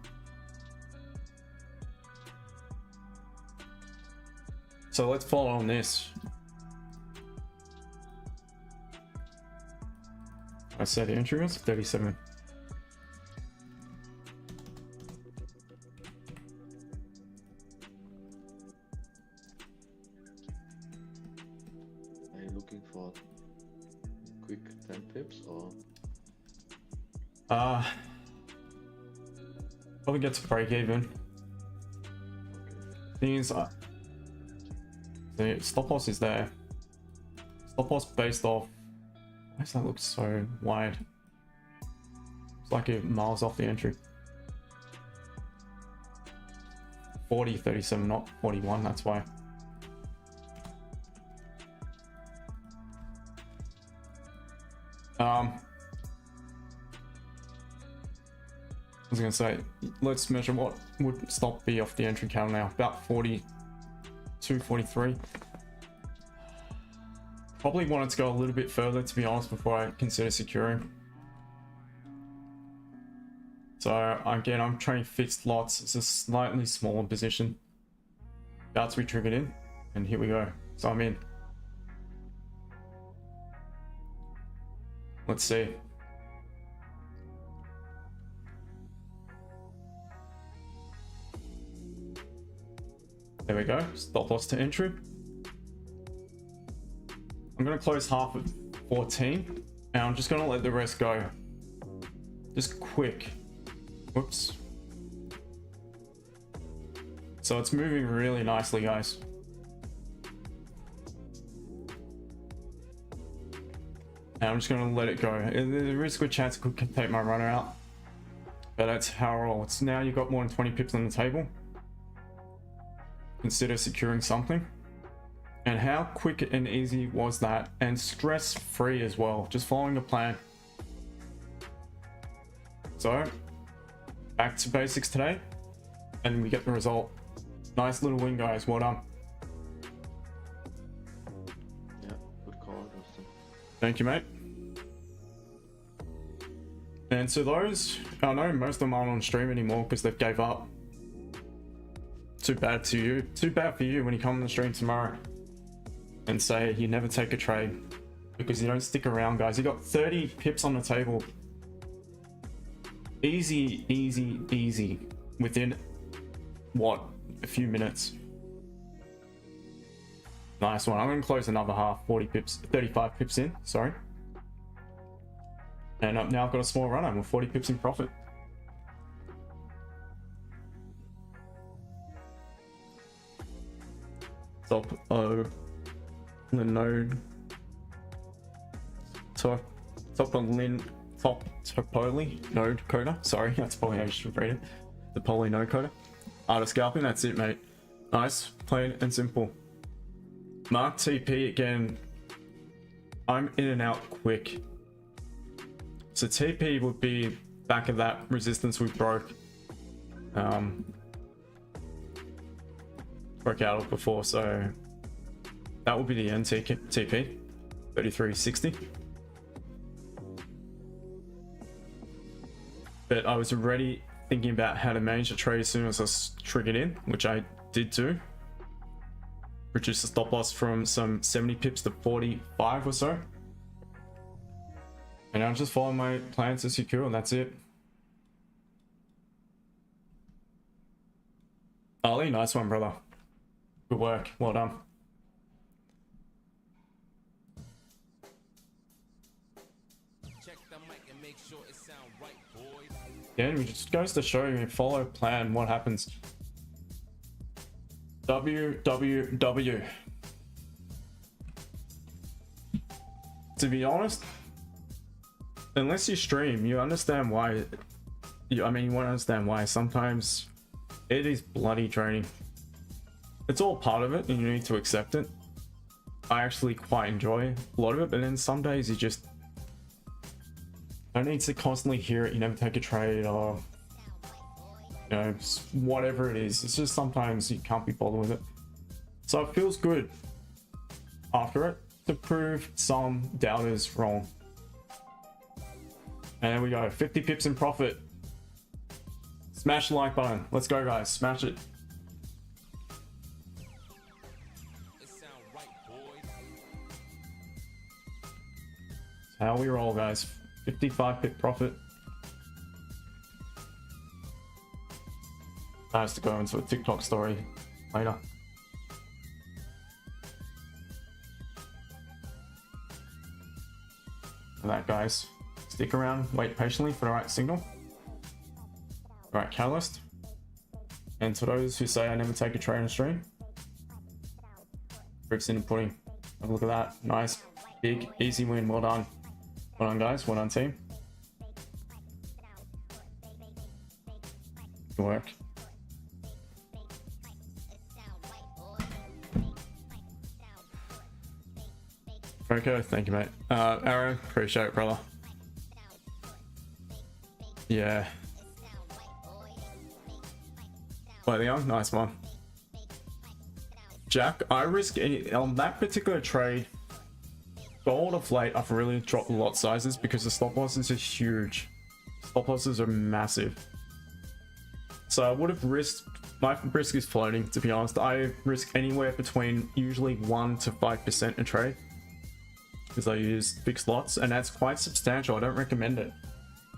So let's follow on this. I said the entry was 37. Are you looking for quick 10 pips or? Probably get to break even. Thing is, the stop loss is there. Stop loss based off. Why does that look so wide? It's like it miles off the entry. 40, 37, not 41. That's why. I was gonna say, let's measure what would stop be off the entry candle now. About 42, 43. Probably wanted to go a little bit further, to be honest, before I consider securing. So again, I'm trading fixed lots. It's a slightly smaller position. About to be triggered in, and here we go. So I'm in. Let's see. There we go. Stop loss to entry. I'm going to close half at 14, and I'm just going to let the rest go. Just quick. Whoops. So it's moving really nicely, guys. And I'm just going to let it go. There is a good chance it could take my runner out, but that's how I roll. It's now you've got more than 20 pips on the table. Consider securing something. And how quick and easy was that, and stress free as well, just following a plan. So back to basics today, and we get the result. Nice little win, guys. Well done. Yeah, good call, Justin. Thank you, mate. And so those, I know most of them aren't on stream anymore because they've gave up. Too bad to you. Too bad for you when you come on the stream tomorrow and say you never take a trade because you don't stick around, guys. You got 30 pips on the table. Easy, easy, easy. Within, what, a few minutes. Nice one. I'm going to close another half, 40 pips, 35 pips in, sorry. And now I've got a small runner with 40 pips in profit. Top O, the node, top Topoli node coder. Sorry, that's probably how you should read it. The poly node coder. Art of scalping. That's it, mate. Nice, plain and simple. Mark TP again. I'm in and out quick. So TP would be back of that resistance we broke. Broke out of before, so that would be the end TP 3360. But I was already thinking about how to manage the trade as soon as I triggered in, which I did do. Reduce the stop loss from some 70 pips to 45 or so, and I'll just follow my plan to secure, and that's it. Ali, nice one, brother. Good work. Well done. Check the mic and make sure it sound right, boys. Again, it just goes to show you follow plan, what happens. WWW. To be honest, unless you stream, you understand why I mean, you won't understand why. Sometimes it is bloody draining. It's all part of it and you need to accept it. I actually quite enjoy a lot of it, but then some days you just don't need to constantly hear it. You never take a trade, or you know, whatever it is. It's just sometimes you can't be bothered with it. So it feels good after it to prove some doubters wrong. And there we go, 50 pips in profit. Smash the like button. Let's go, guys. Smash it. It sound right, boys. That's how we roll, guys. 55 pip profit. I have to go into a TikTok story later. And that, guys. Stick around, wait patiently for the right signal. Right catalyst. And to those who say I never take a trade on stream, proof's in the pudding. Have a look at that. Nice, big, easy win. Well done. Well done, guys. Well done, team. Good work. Franco, thank you, mate. Aaron, appreciate it, brother. Yeah. Play the young, nice one. Jack, I risk any on that particular trade. Gold of late, I've really dropped the lot sizes because the stop losses are huge. Stop losses are massive. So I would have risked, my risk is floating, to be honest. I risk anywhere between usually 1 to 5% a trade because I use fixed lots, and that's quite substantial. I don't recommend it.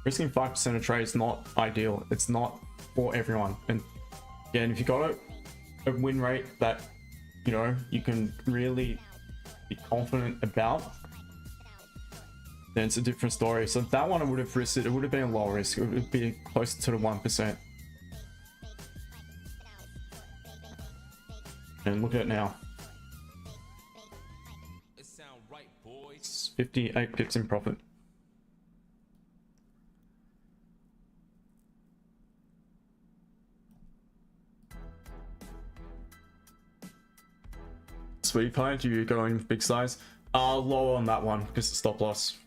Risking 5% a trade is not ideal. It's not for everyone. And again, if you got a win rate that, you know, you can really be confident about, then it's a different story. So that one I would have risked it. It would have been a low risk. It would be closer to the 1%. And look at it now. It sound right, boys. It's 58 pips in profit. Sweetie pie, do you go in big size? Lower on that one because the stop loss.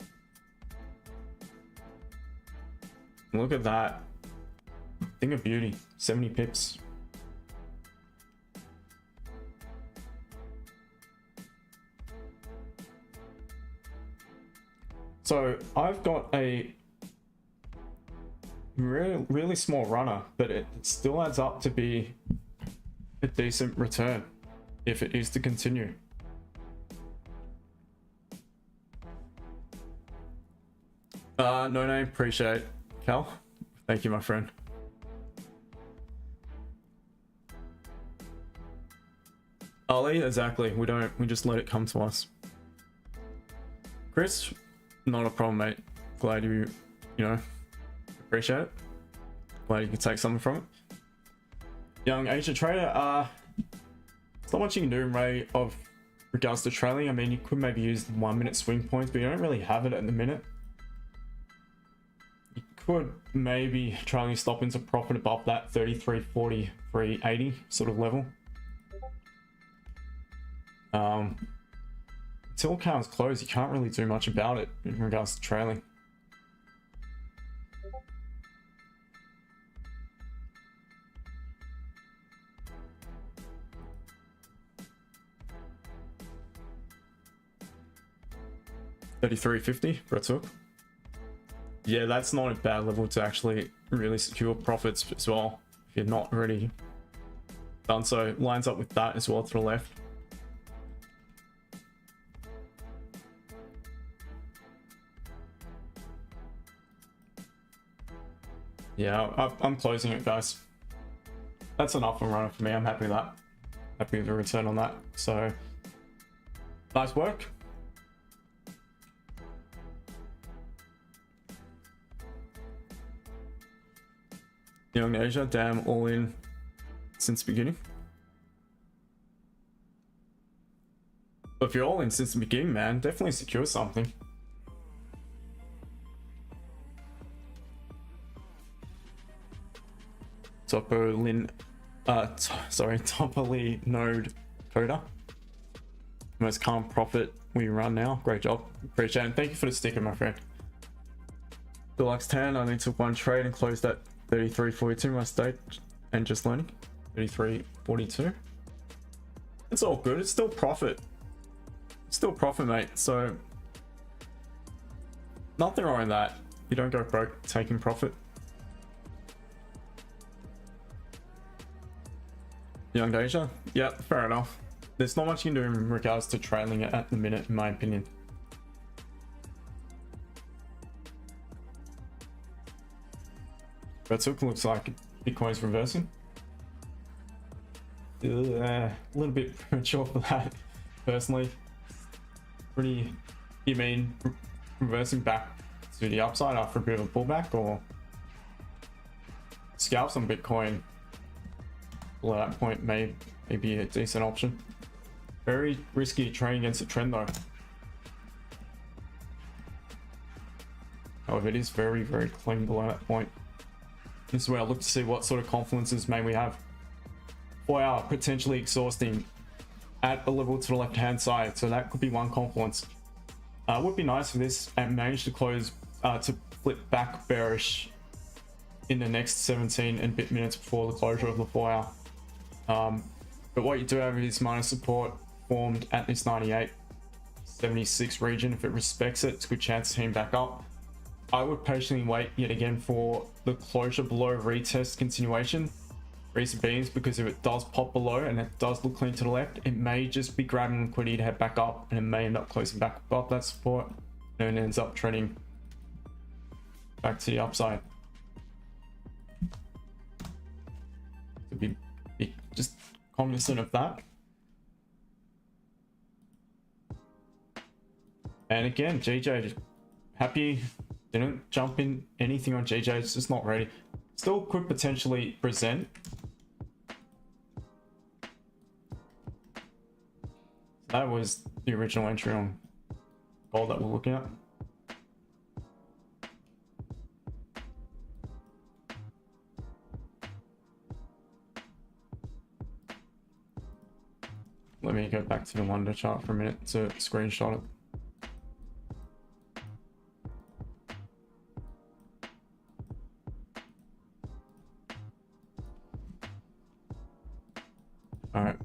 Look at that. Thing of beauty, 70 pips. So I've got a really small runner, but it still adds up to be a decent return if it is to continue. No name, appreciate it. Cal, thank you, my friend. Ali, exactly. We just let it come to us. Chris, not a problem, mate. Glad you know, appreciate it. Glad you can take something from it. Young Asia trader, there's not much you can do in way of regards to trailing. I mean, you could maybe use 1 minute swing points, but you don't really have it at the minute. You could maybe try and stop into profit above that 33.40, 380 sort of level. Until accounts close, you can't really do much about it in regards to trailing. $33.50 for a took. Yeah, that's not a bad level to actually really secure profits as well. If you're not already done so, lines up with that as well to the left. Yeah, I'm closing it, guys. That's enough of a runner for me. I'm happy with that. Happy with the return on that. So, nice work. Young Asia, damn, all in since the beginning. But if you're all in since the beginning, man, definitely secure something. Topolin, Topoly node coder. Most calm profit we run now. Great job. Appreciate it. Thank you for the sticker, my friend. Deluxe 10, I only took one trade and closed at 33.42 my stake and just learning. 33.42. It's all good. It's still profit. It's still profit, mate. So nothing wrong with that. You don't go broke taking profit. Young Deja? Yep, fair enough. There's not much you can do in regards to trailing it at the minute, in my opinion. But it looks like Bitcoin's reversing. A little bit premature for that, personally. Pretty, you mean reversing back to the upside after a bit of a pullback, or scalps on Bitcoin below that point may be a decent option. Very risky trading against the trend though. However, it is very, very clean below that point. This is where I look to see what sort of confluences may we have. 4 hour potentially exhausting at a level to the left hand side, so that could be one confluence. Would be nice if this managed to close to flip back bearish in the next 17 and bit minutes before the closure of the 4 hour. But what you do have is minor support formed at this 98.76 region. If it respects it, it's a good chance to team back up. I would patiently wait yet again for the closure below retest continuation. Reason being is because if it does pop below and it does look clean to the left, it may just be grabbing liquidity to head back up, and it may end up closing back above that support and it ends up trending back to the upside. So be just cognizant of that. And again, GJ, just happy didn't jump in anything on GJ. It's just not ready. Still could potentially present. That was the original entry on gold that we're looking at. Let me go back to the Wonder chart for a minute to screenshot it. All right.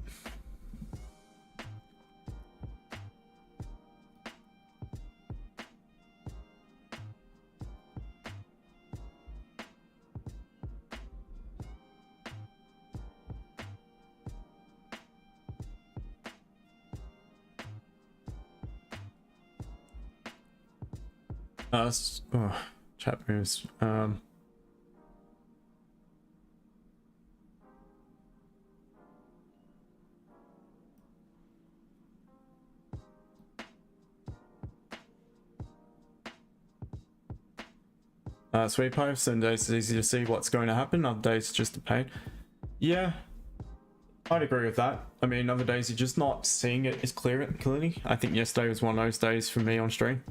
Chat moves. Sweet pipes, some days it's easy to see what's going to happen, other days it's just a pain. Yeah, I'd agree with that. I mean, other days you're just not seeing it as clearly. I think yesterday was one of those days for me on stream.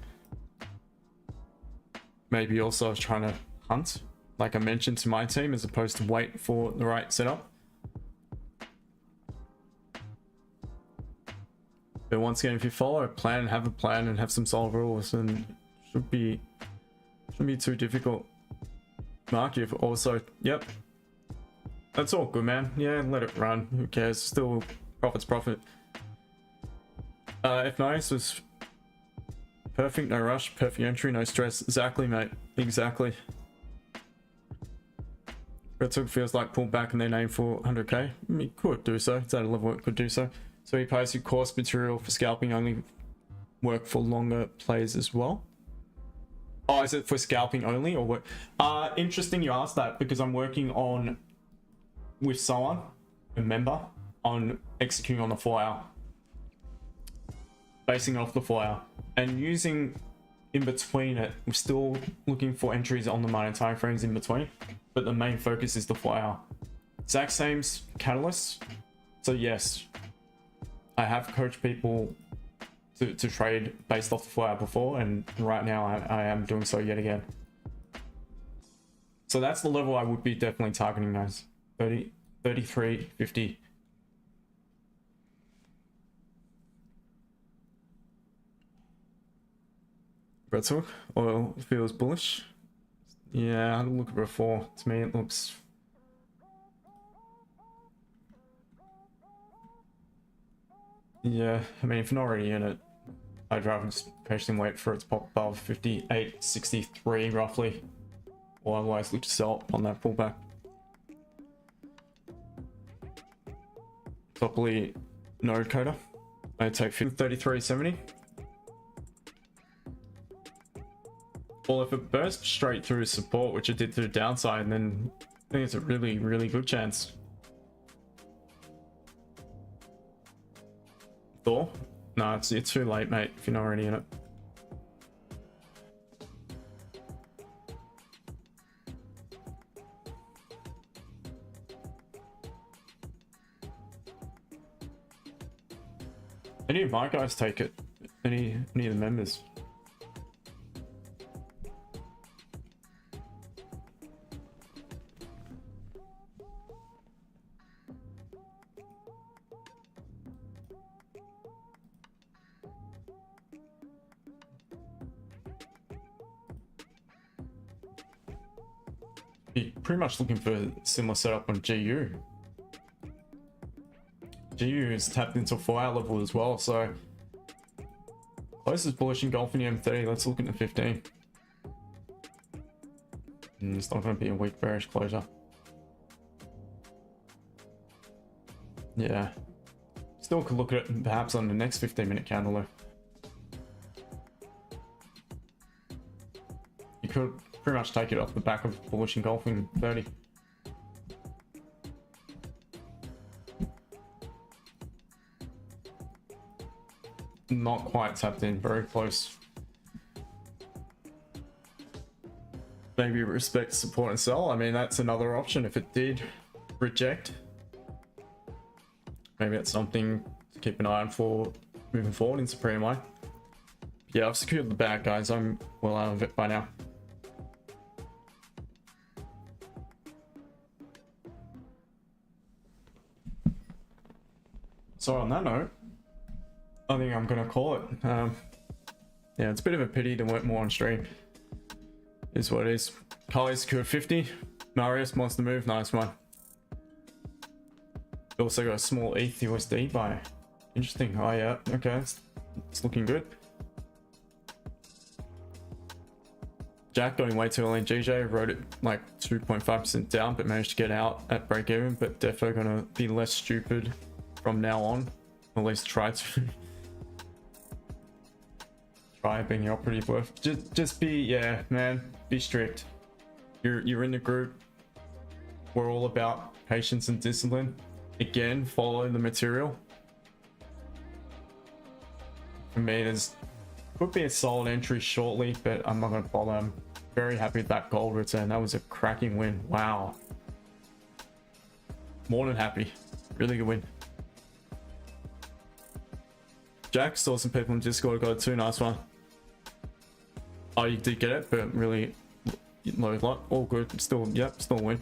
Maybe also I was trying to hunt, like I mentioned, to my team, as opposed to wait for the right setup. But once again, if you follow a plan and have a plan and have some solid rules, then shouldn't be too difficult. Mark, you've also, yep, that's all good, man. Yeah, let it run, who cares, still profit's profit. If nice was perfect, no rush, perfect entry, no stress. Exactly, mate, exactly. Red Hook feels like pull back and then aim for 100k. I mean, it could do so, it's at a level it could do so. So he posted course material for scalping only work for longer plays as well. Oh, is it for scalping only or what? Interesting you asked that, because I'm working on with someone, a member, on executing on the 4 hour, basing it off the 4 hour, and using in between it. We're still looking for entries on the minor time frames in between, but the main focus is the 4 hour. Exact same catalysts. So yes, I have coached people to trade based off the 4 hour before, and right now I am doing so yet again. So that's the level I would be definitely targeting, guys. 33.50. Breadtalk, oil feels bullish. Yeah, I had a look at it before. To me, it looks. Yeah, I mean, if you're not already in it, I'd rather just patiently wait for it to pop above 58.63 roughly, or otherwise look to sell on that pullback. Topically node coder, I take 33.70. Well, if it bursts straight through support, which it did to the downside, then I think it's a really, really good chance. Thor? No, it's too late, mate, if you're not already in it. Any of my guys take it? Any of the members? Be pretty much looking for a similar setup on GU. GU is tapped into a 4-hour level as well, so closest bullish engulfing the M30. Let's look at the 15. It's not going to be a weak bearish closure. Yeah, still could look at it perhaps on the next 15-minute candle though. You could pretty much take it off the back of bullish engulfing 30. Not quite tapped in, very close. Maybe respect support and sell. I mean, that's another option if it did reject. Maybe that's something to keep an eye on for moving forward into pre-MI. Yeah, I've secured the bag, guys. I'm well out of it by now. So on that note, I think I'm gonna call it. Yeah, it's a bit of a pity to work more on stream. Is what it is. Carly secured 50. Marius wants to move. Nice one. Also got a small ETH USD buy. Interesting. Oh yeah. Okay, it's looking good. Jack going way too early in GJ. Wrote it like 2.5% down, but managed to get out at break even. But defo gonna be less stupid from now on. At least try to. Try being the operative worth. Just be, yeah, man, be strict. You're in the group. We're all about patience and discipline. Again, follow the material. For me, there's could be a solid entry shortly, but I'm not gonna bother. I'm very happy with that gold return. That was a cracking win. Wow. More than happy. Really good win. Jack saw some people in Discord got it too. Nice one. Oh, you did get it, but really low lot. All good. Still, yep, still a win.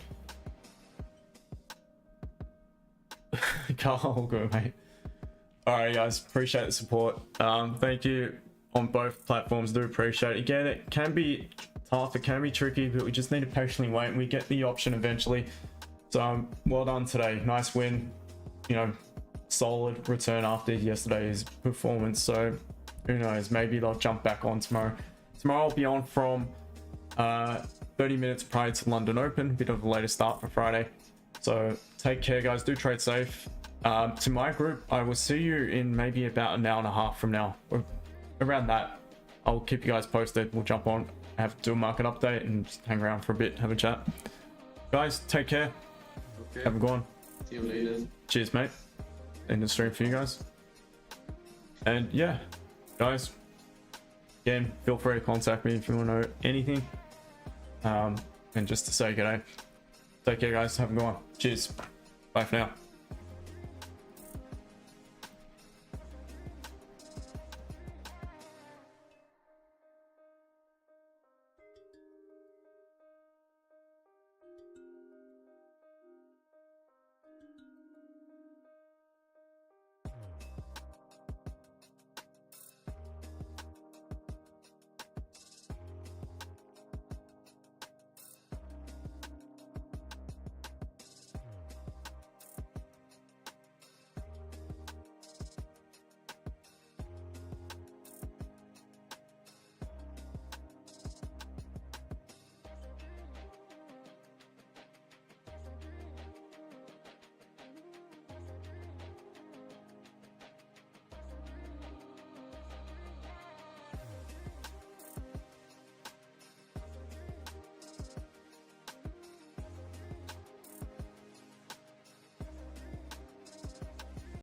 Carl, all good, mate. Alright, guys, appreciate the support. Thank you on both platforms. Do appreciate it. Again, it can be tough, it can be tricky, but we just need to patiently wait and we get the option eventually. So, well done today. Nice win. You know, solid return after yesterday's performance. So, who knows? Maybe they'll jump back on tomorrow. Tomorrow I'll be on from 30 minutes prior to London Open. A bit of a later start for Friday. So take care, guys. Do trade safe. To my group, I will see you in maybe about an hour and a half from now. Or around that. I'll keep you guys posted. We'll jump on, do a market update, and just hang around for a bit, have a chat. Guys, take care. Okay. Have a good one. See you later. Cheers, mate. End the stream for you guys. And yeah, guys. Again, feel free to contact me if you want to know anything. And just to say good day. Take care, guys. Have a good one. Cheers. Bye for now.